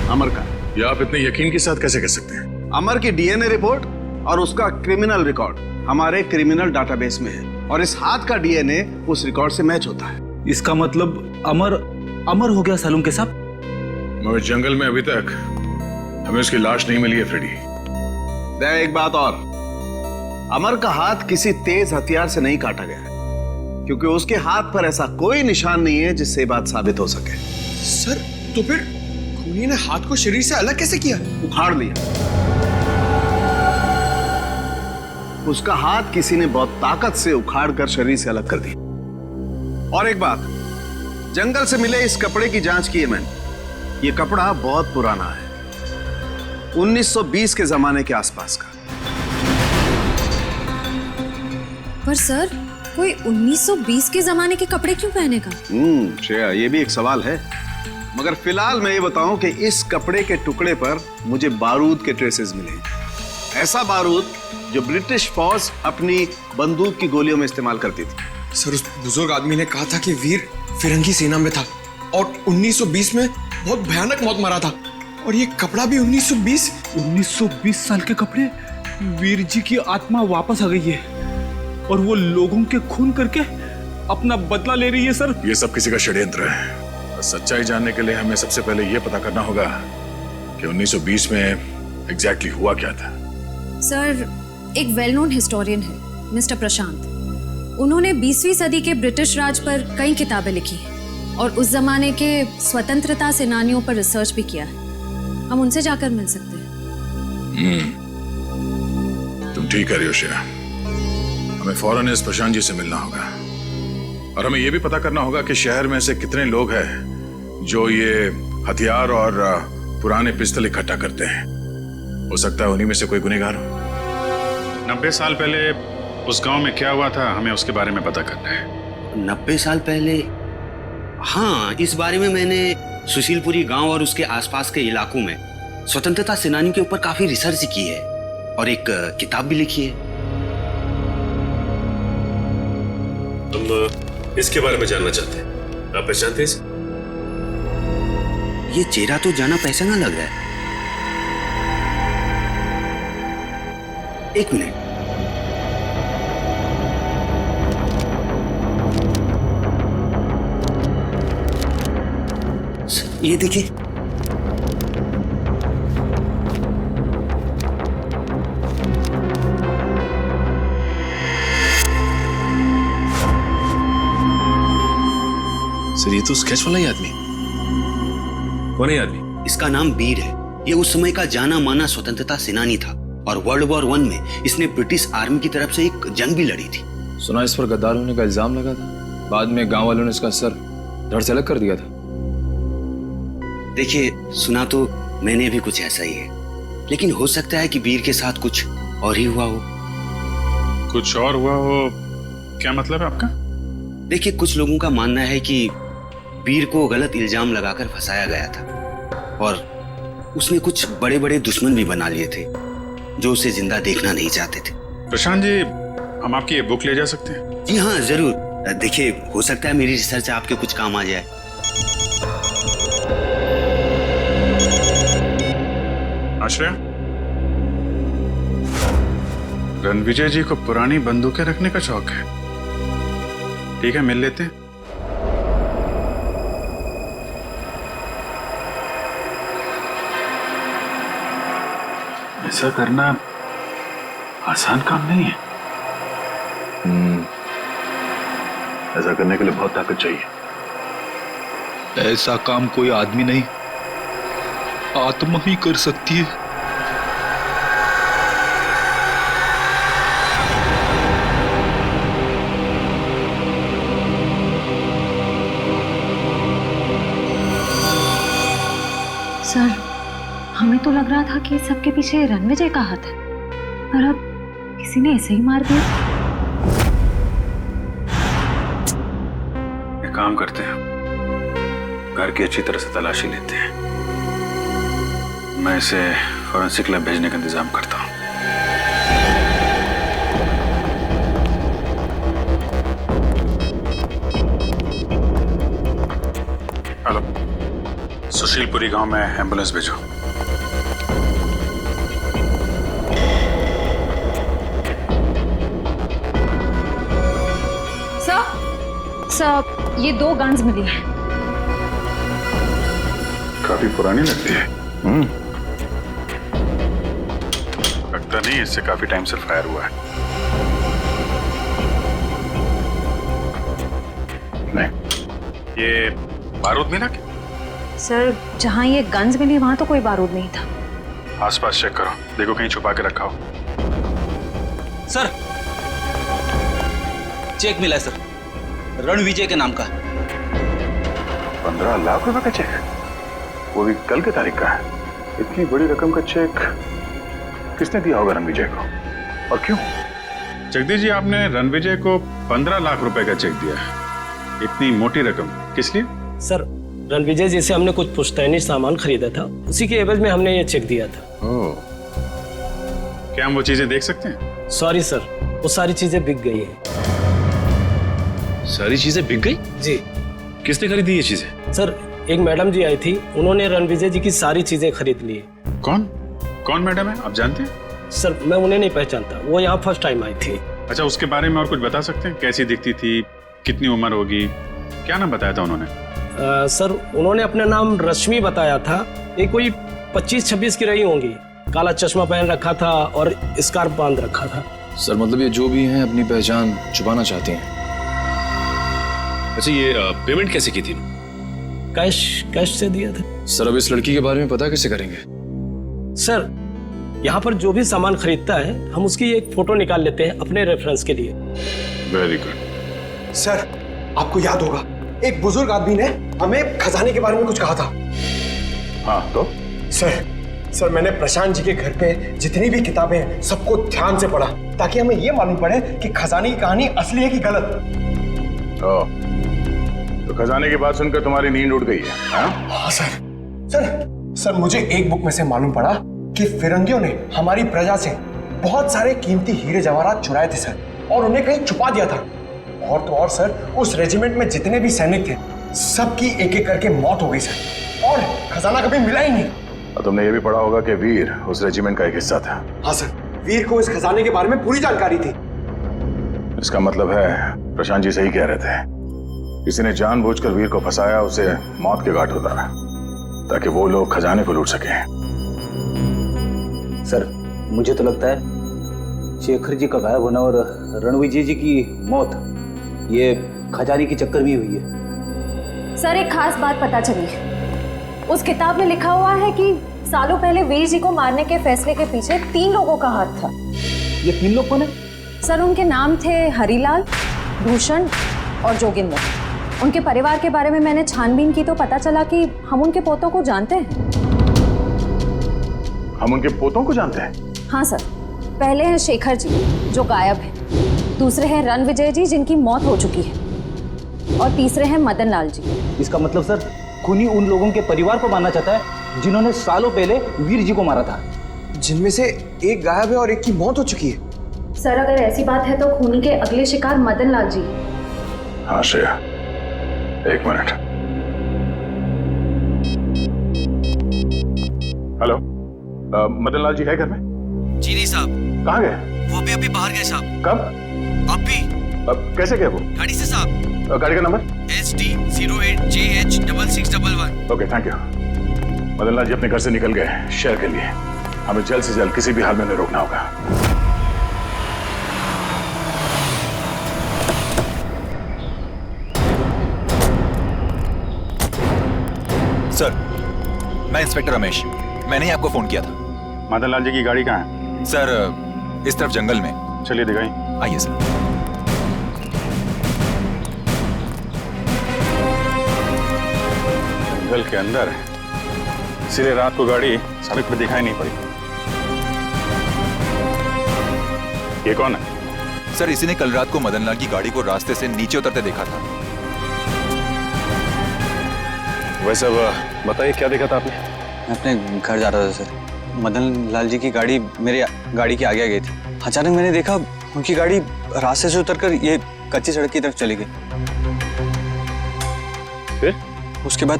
अमर का। ये आप इतने यकीन के साथ कैसे कह सकते हैं? अमर की डीएनए रिपोर्ट और उसका क्रिमिनल रिकॉर्ड हमारे क्रिमिनल डाटाबेस में है और इस हाथ का डीएनए उस रिकॉर्ड से मैच होता है। इसका मतलब अमर हो गया सालूम के साथ? मगर जंगल में अभी तक हमें उसकी लाश नहीं मिली है फ्रेडी। एक बात और, अमर का हाथ किसी तेज हथियार से नहीं काटा गया है, क्योंकि उसके हाथ पर ऐसा कोई निशान नहीं है जिससे बात साबित हो सके। सर, तो फिर खूनी ने हाथ को शरीर से अलग कैसे किया? उखाड़ लिया। उसका हाथ किसी ने बहुत ताकत से उखाड़ कर शरीर से अलग कर दिया। और एक बात, जंगल से मिले इस कपड़े की जांच की है मैंने। ये कपड़ा बहुत पुराना है, 1920 के जमाने के आसपास का। पर सर, कोई 1920 के जमाने के कपड़े क्यों पहनेगा? श्रेया, ये भी एक सवाल है, मगर फिलहाल मैं ये बताऊं कि इस कपड़े के टुकड़े पर मुझे बारूद के ट्रेसेस मिले। ऐसा बारूद जो ब्रिटिश फौज अपनी बंदूक की गोलियों में इस्तेमाल करती थी। सर, उस बुजुर्ग आदमी ने कहा था कि वीर फिरंगी सेना में था और 1920 में बहुत भयानक मौत मरा था। और ये कपड़ा भी 1920 साल के कपड़े। वीर जी की आत्मा वापस आ गई है और वो लोगों के खून करके अपना बदला ले रही है। सर, ये सब किसी का षड्यंत्र है। सच्चाई जानने के लिए हमें सबसे पहले ये पता करना होगा कि 1920 में एग्जैक्टली हुआ क्या था। सर, एक वेल नोन हिस्टोरियन है मिस्टर प्रशांत। उन्होंने 20वीं सदी के ब्रिटिश राज पर कई किताबें लिखी हैं और उस जमाने के स्वतंत्रता सेनानियों पर रिसर्च भी किया है। हम उनसे जाकर मिल सकते हैं। तुम ठीक कह रही हो श्रेया। हमें फौरन इस प्रशांत जी से मिलना होगा और हमें यह भी पता करना होगा कि शहर में से कितने लोग हैं जो ये हथियार और पुराने पिस्तल इकट्ठा करते हैं। हो सकता है उन्हीं में से कोई गुनहगार हो। 90 साल पहले उस गांव में क्या हुआ था, हमें उसके बारे में पता करना है। 90 साल पहले? हाँ, इस बारे में मैंने सुशीलपुरी गांव और उसके आसपास के इलाकों में स्वतंत्रता सेनानी के ऊपर काफी रिसर्च की है और एक किताब भी लिखी है। हम इसके बारे में जानना चाहते हैं। आप पहचानते हैं? ये चेहरा तो जाना पहचाना लग रहा है। एक मिनट। ये देखिए। सर, ये तो स्केच वाला ही आदमी। कौन है आदमी? इसका नाम वीर है। ये उस समय का जाना माना स्वतंत्रता सेनानी था और वर्ल्ड वॉर 1 में इसने ब्रिटिश आर्मी की तरफ से एक जंग भी लड़ी थी। सुना इस पर गद्दार होने का इल्जाम लगा था। बाद में गांव वालों ने इसका सर धड़ से अलग कर दिया था। देखिए, सुना तो मैंने भी कुछ ऐसा ही है, लेकिन हो सकता है कि वीर के साथ कुछ और ही हुआ हो। कुछ और हुआ हो? क्या मतलब है आपका? देखिए, कुछ लोगों का मानना है कि वीर को गलत इल्जाम लगाकर फंसाया गया था और उसने कुछ बड़े बड़े दुश्मन भी बना लिए थे जो उसे जिंदा देखना नहीं चाहते थे। प्रशांत जी, हम आपकी ये बुक ले जा सकते हैं? जी हाँ, जरूर। देखिए, हो सकता है मेरी रिसर्च आपके कुछ काम आ जाए। आश्रय, रणविजय जी को पुरानी बंदूकें रखने का शौक है। ठीक है, मिल लेते हैं। ऐसा करना आसान काम नहीं है। ऐसा करने के लिए बहुत ताकत चाहिए। ऐसा काम कोई आदमी नहीं, आत्मा ही कर सकती है। सर, हमें तो लग रहा था कि सबके पीछे रणविजय का हाथ है, पर अब किसी ने ऐसे ही मार दिया। एक काम करते हैं, घर की अच्छी तरह से तलाशी लेते हैं। मैं इसे फॉरेंसिक लैब भेजने का इंतजाम करता हूँ। हेलो, सुशीलपुरी गांव में एम्बुलेंस भेजो। सर, ये 2 गन्स मिली हैं। काफी पुरानी लगती है। लगता नहीं इससे काफी टाइम से फायर हुआ है। नहीं, ये बारूद मिला क्या? सर, जहाँ ये गन्स मिली वहां तो कोई बारूद नहीं था। आसपास चेक करो, देखो कहीं छुपा के रखा हो। सर, चेक मिला है सर, रणविजय के नाम का। 15 लाख रुपए का चेक, वो भी कल की तारीख का है। इतनी बड़ी रकम का चेक किसने दिया होगा रणविजय को, और क्यों? जगदीश जी, आपने रणविजय को 15 लाख रुपए का चेक दिया है। इतनी मोटी रकम किस लिए? सर, रणविजय जी से हमने कुछ पुश्तैनी सामान खरीदा था, उसी के एवज में हमने ये चेक दिया था। ओह, क्या हम वो चीजें देख सकते हैं? सॉरी सर, वो सारी चीजें बिक गई हैं। सारी चीजें बिक गई? जी। किसने खरीदी ये चीजें? सर, एक मैडम जी आई थी, उन्होंने रणविजय जी की सारी चीजें खरीद ली। कौन कौन मैडम है, आप जानते हैं? सर, मैं उन्हें नहीं पहचानता, वो यहाँ फर्स्ट टाइम आई थी। अच्छा, उसके बारे में और कुछ बता सकते हैं? कैसी दिखती थी, कितनी उम्र होगी, क्या नाम बताया था उन्होंने? सर, उन्होंने अपना नाम रश्मि बताया था। ये कोई 25-26 की रही होंगी। काला चश्मा पहन रखा था और स्कार्फ बांध रखा था। सर मतलब ये जो भी हैं अपनी पहचान छुपाना चाहती हैं। अच्छा, ये पेमेंट कैसे की थी? कैश से दिया था। सर अब इस लड़की के बारे में पता कैसे करेंगे? सर, यहाँ पर जो भी सामान खरीदता है हम उसकी एक फोटो निकाल लेते हैं अपने रेफरेंस के लिए। Very good. सर, आपको याद होगा एक बुजुर्ग आदमी ने हमें खजाने के बारे में कुछ कहा था। हाँ तो? सर मैंने प्रशांत जी के घर पे जितनी भी किताबें हैं सबको ध्यान से पढ़ा ताकि हमें ये मालूम पड़े कि खजाने की कहानी असली है कि गलत। तो खजाने की बात सुनकर तुम्हारी नींद उड़ गई है? हाँ सर मुझे एक बुक में से मालूम पड़ा कि फिरंगियों ने हमारी प्रजा से बहुत सारे कीमती हीरे जवाहरात चुराए थे सर, और उन्हें कहीं छुपा दिया था। और तो और सर, उस रेजिमेंट में जितने भी सैनिक थे सबकी एक एक करके मौत हो गई सर, और खजाना कभी मिला ही नहीं। और तुमने ये भी पढ़ा होगा कि वीर उस रेजिमेंट का एक हिस्सा था। हाँ सर, वीर को इस खजाने के बारे में पूरी जानकारी थी। इसका मतलब है प्रशांत जी सही कह रहे थे, किसी ने जानबूझकर वीर को फंसाया, उसे मौत के घाट उतारा ताकि वो लोग खजाने को लूट सकें। सर, मुझे तो लगता है शेखर जी का गायब होना और रणविजय जी की मौत ये खजाने की चक्कर भी हुई है। सर, एक खास बात पता चली है। उस किताब में लिखा हुआ है कि सालों पहले वीर जी को मारने के फैसले के पीछे 3 लोगों का हाथ था। ये 3 लोग कौन है? सर, उनके नाम थे हरिलाल, भूषण और जोगिंदर। उनके परिवार के बारे में मैंने छानबीन की तो पता चला कि हम उनके पोतों को जानते हैं। हम उनके पोतों को जानते हैं? हाँ सर, पहले हैं शेखर जी जो गायब है, दूसरे हैं रणविजय जी जिनकी मौत हो चुकी है, और तीसरे हैं मदन लाल जी। इसका मतलब सर, खूनी उन लोगों के परिवार को मारना चाहता है जिन्होंने सालों पहले वीर जी को मारा था, जिनमें से एक गायब है और एक की मौत हो चुकी है। सर, अगर ऐसी बात है तो खूनी के अगले शिकार मदन लाल जी। हाँ श्रेया, एक मिनट। हेलो, मदन लाल जी है घर में? जी नहीं साहब। कहाँ गए? वो अभी बाहर गए साहब। कब? अभी। कैसे गए वो? गाड़ी से साहब। गाड़ी का number? SD08JH6611। Okay, thank you. Madan Lal ji अपने घर से निकल गए शहर के लिए, हमें जल्द से जल्द किसी भी हाल में उन्हें रोकना होगा। सर, मैं इंस्पेक्टर रमेश, मैंने ही आपको फोन किया था। मदन लाल जी की गाड़ी कहाँ है? सर, इस तरफ जंगल में। चलिए दिखाई। आइए सर। जंगल के अंदर है, इसलिए रात को गाड़ी सड़क पर दिखाई नहीं पड़ी। ये कौन है? सर, इसी ने कल रात को मदन लाल की गाड़ी को रास्ते से नीचे उतरते देखा था। वैसे बताइए, क्या देखा था आपने? मैं अपने घर जा रहा था सर, मदन लाल जी की गाड़ी मेरी गाड़ी के आगे आ गई थी। अचानक मैंने देखा उनकी गाड़ी रास्ते से उतरकर ये कच्ची सड़क की तरफ चली गई। फिर? उसके बाद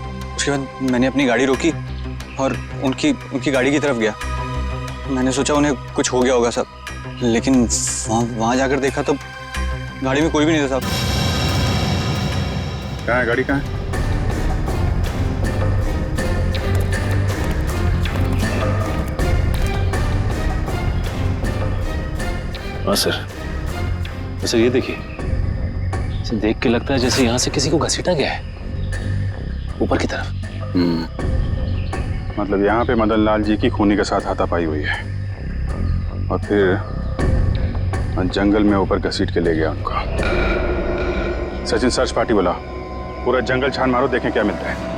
मैंने अपनी गाड़ी रोकी और उनकी गाड़ी की तरफ गया। मैंने सोचा उन्हें कुछ हो गया होगा साहब, लेकिन वहाँ जाकर देखा तो गाड़ी में कोई भी नहीं था साहब। कहाँ है गाड़ी, कहाँ है? हाँ सर, सर ये देखिए, इसे देख के लगता है जैसे यहाँ से किसी को घसीटा गया है ऊपर की तरफ। मतलब यहाँ पे मदन लाल जी की खूनी के साथ हाथापाई हुई है और फिर जंगल में ऊपर घसीट के ले गया उनको। सचिन, सर्च पार्टी बुला, पूरा जंगल छान मारो, देखें क्या मिलता है।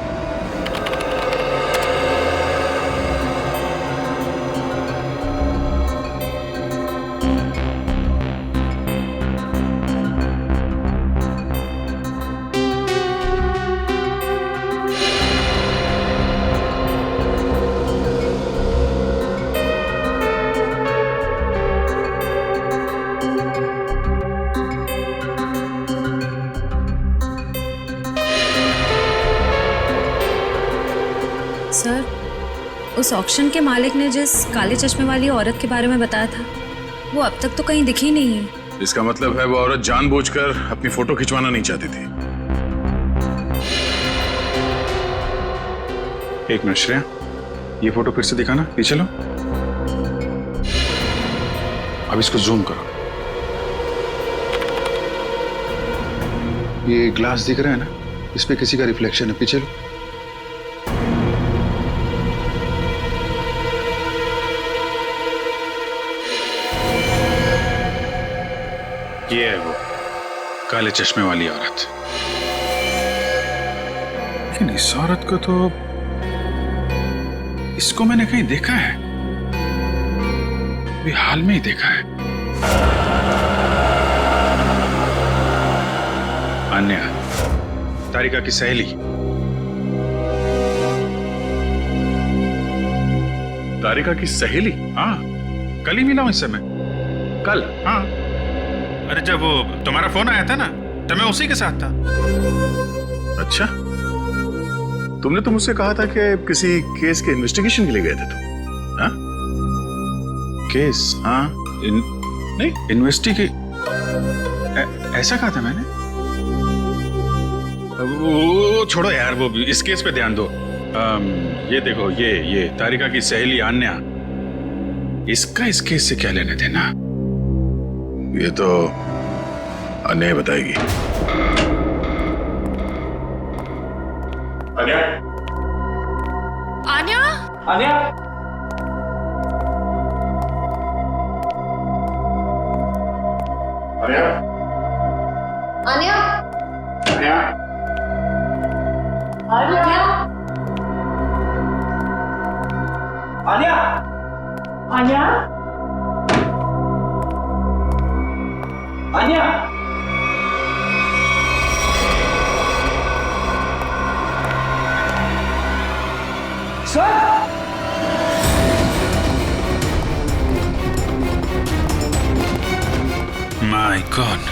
सर, उस ऑक्शन के मालिक ने जिस काले चश्मे वाली औरत के बारे में बताया था, वो अब तक तो कहीं दिखी नहीं है। इसका मतलब है वो औरत जानबूझकर अपनी फोटो खिंचवाना नहीं चाहती थी। एक मिनट श्रेया, ये फोटो फिर से दिखाना, पीछे लो। अब इसको जूम करो। ये ग्लास दिख रहा है ना, इस पे किसी का रिफ्लेक्शन है, पीछे लो। ये है वो काले चश्मे वाली औरत। लेकिन इस औरत को तो, इसको मैंने कहीं देखा है, अभी हाल में ही देखा है। अन्या, तारिका की सहेली। तारिका की सहेली? हाँ, कल ही मिला हूं इससे मैं। कल? हाँ। अरे जब वो तुम्हारा फोन आया था ना, तो मैं उसी के साथ था। अच्छा, तुमने तो मुझसे कहा था कि किसी केस के इन्वेस्टिगेशन के लिए गए थे तुम। हाँ? केस? हाँ, नहीं इन्वेस्टिगे, ऐसा कहा था मैंने। वो छोड़ो यार, वो इस केस पे ध्यान दो। ये देखो, ये तारिका की सहेली अन्या, इसका इस केस से क्या लेने देना? ये तो अन्या बताएगी। Anya? Aanya? Anya? Anya? Aanya? Anya? Aanya? Anya? Aanya? Anya? Sir? My god.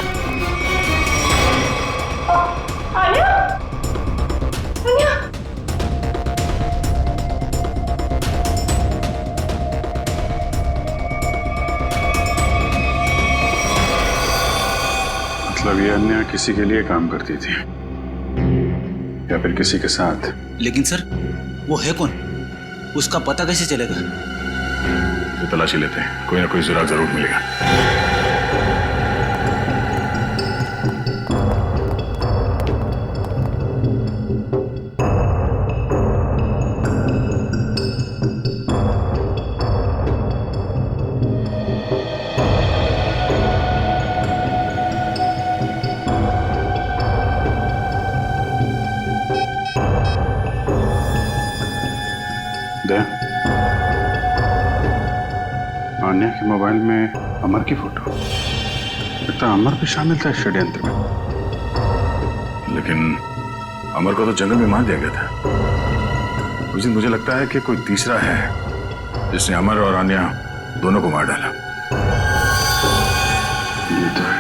Aanya? Aanya? मतलब ये अन्या किसी के लिए काम करती थी या फिर किसी के साथ? लेकिन सर, वो है कौन? उसका पता कैसे चलेगा? ये तलाशी लेते हैं, कोई ना कोई सुराग जरूर मिलेगा। अन्या के मोबाइल में अमर की फोटो, लगता अमर भी शामिल था इस षड्यंत्र में। लेकिन अमर को तो जंगल में मार दिया गया था। उस दिन मुझे लगता है कि कोई तीसरा है जिसने अमर और अन्या दोनों को मार डाला। ये तो है।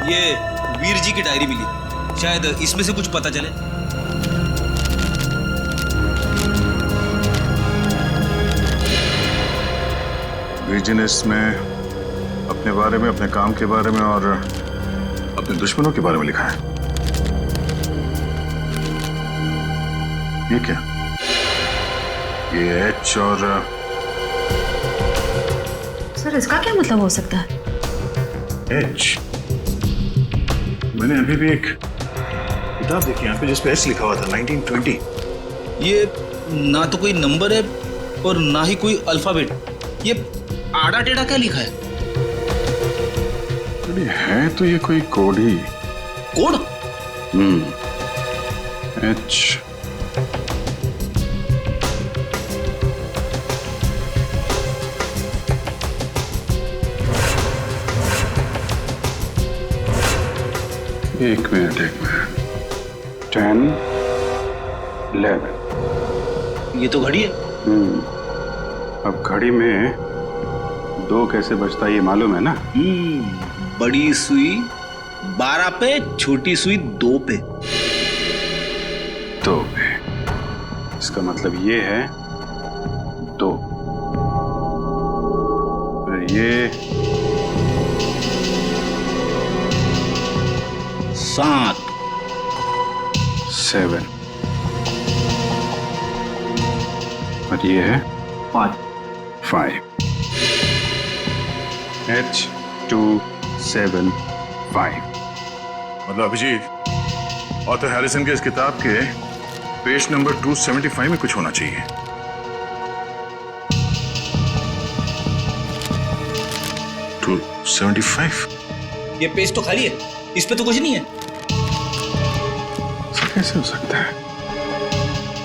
ये वीर जी की डायरी मिली, शायद इसमें से कुछ पता चले। वीर जी ने इसमें अपने बारे में, अपने काम के बारे में और अपने दुश्मनों के बारे में लिखा है। ये क्या? ये एच और सर, इसका क्या मतलब हो सकता है? एच? मैंने अभी भी एक किताब देखी यहाँ पे जिस पे एच लिखा हुआ था, 1920। ये ना तो कोई नंबर है और ना ही कोई अल्फाबेट। ये आड़ा टेढ़ा क्या लिखा है? है तो ये कोई कोड ही। कोड? एच। एक मिनट 10, 11। ये तो घड़ी है। अब घड़ी में 2 कैसे बजता है ये मालूम है ना? बड़ी सुई 12 पे, छोटी सुई 2 पे। 2 पे, इसका मतलब ये है 2, फिर ये 7, 7, और ये है 5। H275। मतलब अभिजीत, ऑथर हैरिसन के इस किताब के पेज नंबर 275 में कुछ होना चाहिए। टू 75? ये पेज तो खाली है, इस पे तो कुछ नहीं है। कैसे हो सकता है?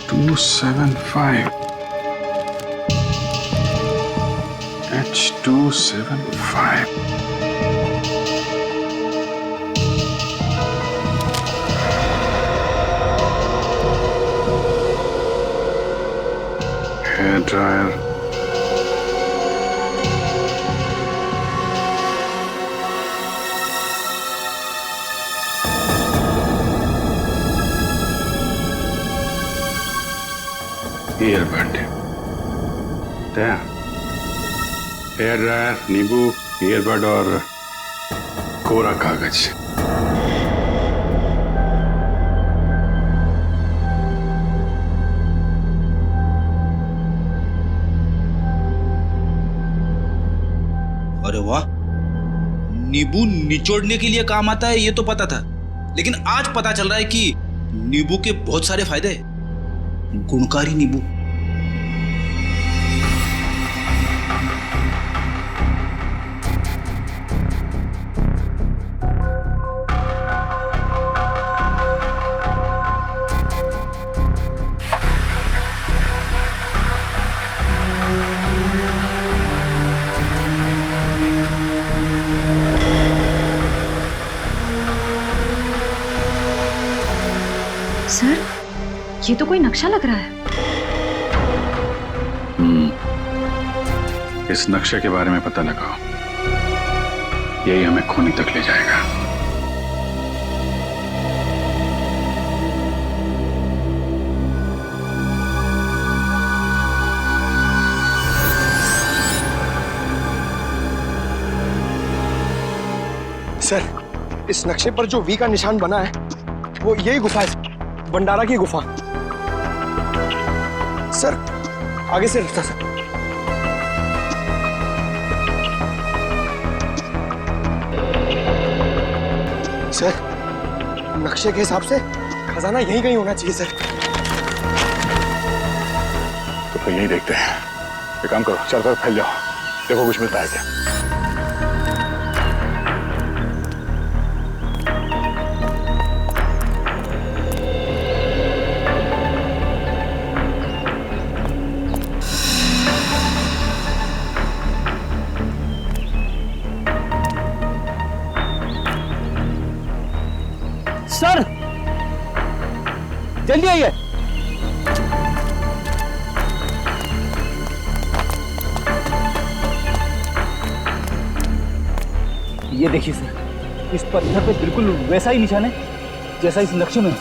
275, H275। Hair dryer, earbud, hair dryer, नींबू, ईयरबड और कोरा कागज। अरे वाह, नींबू निचोड़ने के लिए काम आता है ये तो पता था, लेकिन आज पता चल रहा है कि नींबू के बहुत सारे फायदे हैं। गुणकारी नींबू। सर, ये तो कोई नक्शा लग रहा है। इस नक्शे के बारे में पता लगाओ, यही हमें खूनी तक ले जाएगा। सर, इस नक्शे पर जो वी का निशान बना है वो यही गुफा है, भंडारा की गुफा। सर, आगे से रास्ता सर। सर, नक्शे के हिसाब से खजाना यहीं कहीं होना चाहिए सर। तो फिर यही देखते हैं। एक काम करो, चारों तरफ फैल जाओ, देखो कुछ मिलता है क्या। सर, जल्दी आइए। ये देखिए सर, इस पत्थर पे बिल्कुल वैसा ही निशान है जैसा इस नक्शे में है।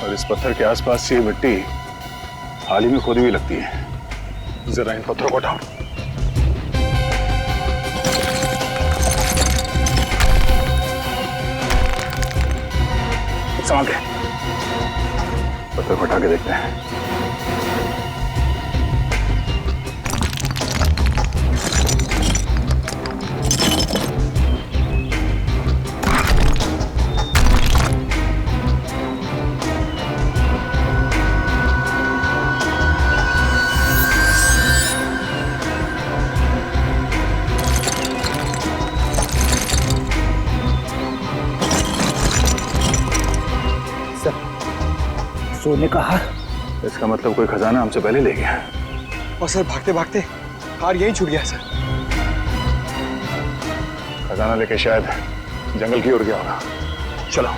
और इस पत्थर के आसपास ये मिट्टी हाल ही में खोदी हुई लगती है। जरा इन पत्थरों को हटाओ। संभाल के पत्थर को हटा के देखते हैं। सोने का हार। इसका मतलब कोई खजाना हमसे पहले ले गया। और सर, भागते भागते हार यहीं छूट गया सर। खजाना लेके शायद जंगल की ओर गया होगा। चलो।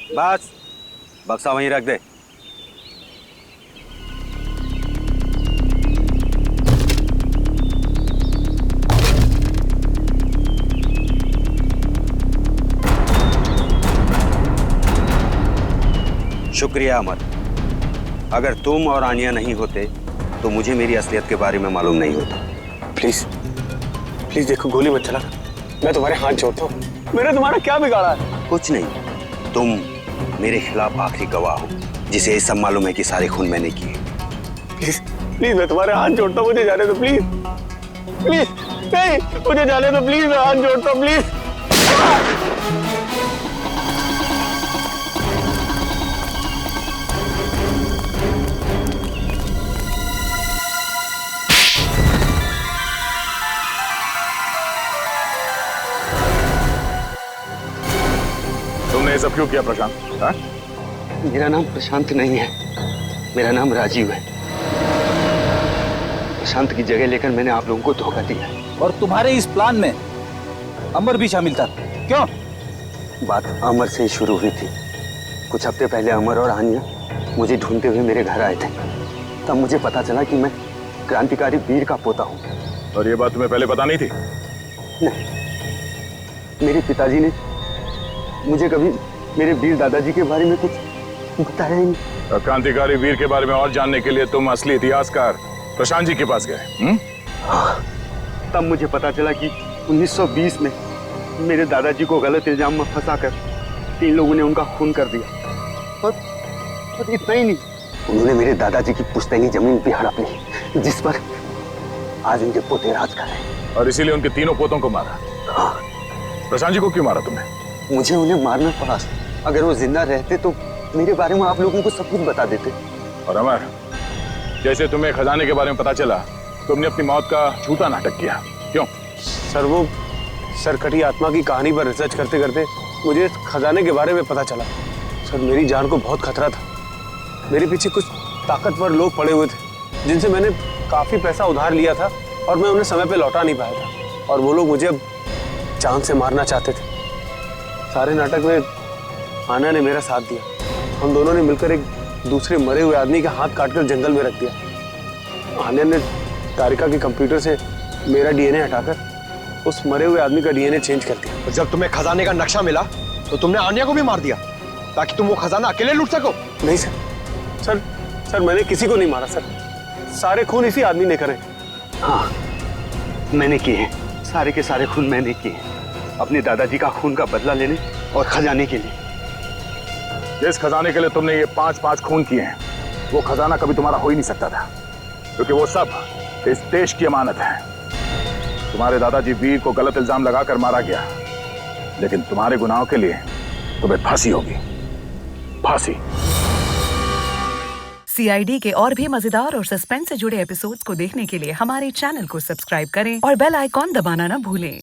बस बक्सा वहीं रख दे। शुक्रिया अमर। अगर तुम और आनिया नहीं होते तो मुझे मेरी असलियत के बारे में मालूम नहीं होता। प्लीज प्लीज देखो, गोली मत चला, मैं तुम्हारे हाथ जोड़ता हूँ। मैंने तुम्हारा क्या बिगाड़ा है? कुछ नहीं, तुम मेरे खिलाफ आखिरी गवाह हो जिसे ये सब मालूम है कि सारे खून मैंने किए। प्लीज प्लीज मैं तुम्हारे हाथ जोड़ता हूँ, मुझे जाने दो प्लीज। प्लीज नहीं, मुझे जाने दो प्लीज, मैं हाथ जोड़ता हूँ प्लीज। तुमने ये सब क्यों किया प्रशांत? हाँ? मेरा नाम प्रशांत नहीं है, मेरा नाम राजीव है। प्रशांत की जगह लेकर मैंने आप लोगों को धोखा दिया। और तुम्हारे इस प्लान में अमर भी शामिल था, क्यों? बात अमर से ही शुरू हुई थी। कुछ हफ्ते पहले अमर और आनिया मुझे ढूंढते हुए मेरे घर आए थे। तब मुझे पता चला कि मैं क्रांतिकारी वीर का पोता हूँ। और ये बात तुम्हें पहले पता नहीं थी? नहीं, मेरे पिताजी ने मुझे कभी मेरे वीर दादाजी के बारे में कुछ बताया ही नहीं। क्रांतिकारी वीर के बारे में और जानने के लिए तुम असली इतिहासकार प्रशांत जी के पास गए? हाँ, तब मुझे पता चला कि 1920 में मेरे दादाजी को गलत इल्जाम में फंसाकर 3 लोगों ने उनका खून कर दिया। और इतना ही नहीं, उन्होंने मेरे दादाजी की पुश्तैनी जमीन भी हड़प ली, जिस पर आज उनके पोते राज कर रहे हैं। और इसीलिए उनके तीनों पोतों को मारा? हाँ। प्रशांत जी को क्यों मारा तुमने? मुझे उन्हें मारना पड़ा। अगर वो जिंदा रहते तो मेरे बारे में आप लोगों को सब कुछ बता देते। और अमर, जैसे तुम्हें खजाने के बारे में पता चला, तुमने अपनी मौत का झूठा नाटक किया, क्यों? सर, वो सरकटी आत्मा की कहानी पर रिसर्च करते करते मुझे खजाने के बारे में पता चला। सर, मेरी जान को बहुत खतरा था। मेरे पीछे कुछ ताकतवर लोग पड़े हुए थे जिनसे मैंने काफी पैसा उधार लिया था और मैं उन्हें समय पे लौटा नहीं पाया था। और वो लोग मुझे अब जान से मारना चाहते थे। सारे नाटक में आना ने मेरा साथ दिया। हम दोनों ने मिलकर एक दूसरे मरे हुए आदमी का हाथ काटकर जंगल में रख दिया। आन्या ने तारिका के कंप्यूटर से मेरा डीएनए हटाकर उस मरे हुए आदमी का डीएनए चेंज कर दिया। तो जब तुम्हें खजाने का नक्शा मिला तो तुमने आन्या को भी मार दिया ताकि तुम वो खजाना अकेले लूट सको? नहीं सर, मैंने किसी को नहीं मारा सर। सारे खून इसी आदमी ने करे। हाँ, मैंने किए हैं। सारे के सारे खून मैंने किए हैं, अपने दादाजी का खून का बदला लेने और खजाने के लिए। जिस खजाने के लिए तुमने ये 5-5 खून किए हैं, वो खजाना कभी तुम्हारा हो ही नहीं सकता था, क्योंकि वो सब इस देश की अमानत है। तुम्हारे दादाजी वीर को गलत इल्जाम लगाकर मारा गया, लेकिन तुम्हारे गुनाहों के लिए तुम्हें फांसी होगी, फांसी। सीआईडी के और भी मजेदार और सस्पेंस से जुड़े एपिसोड्स को देखने के लिए हमारे चैनल को सब्सक्राइब करें और बेल आइकॉन दबाना ना भूलें।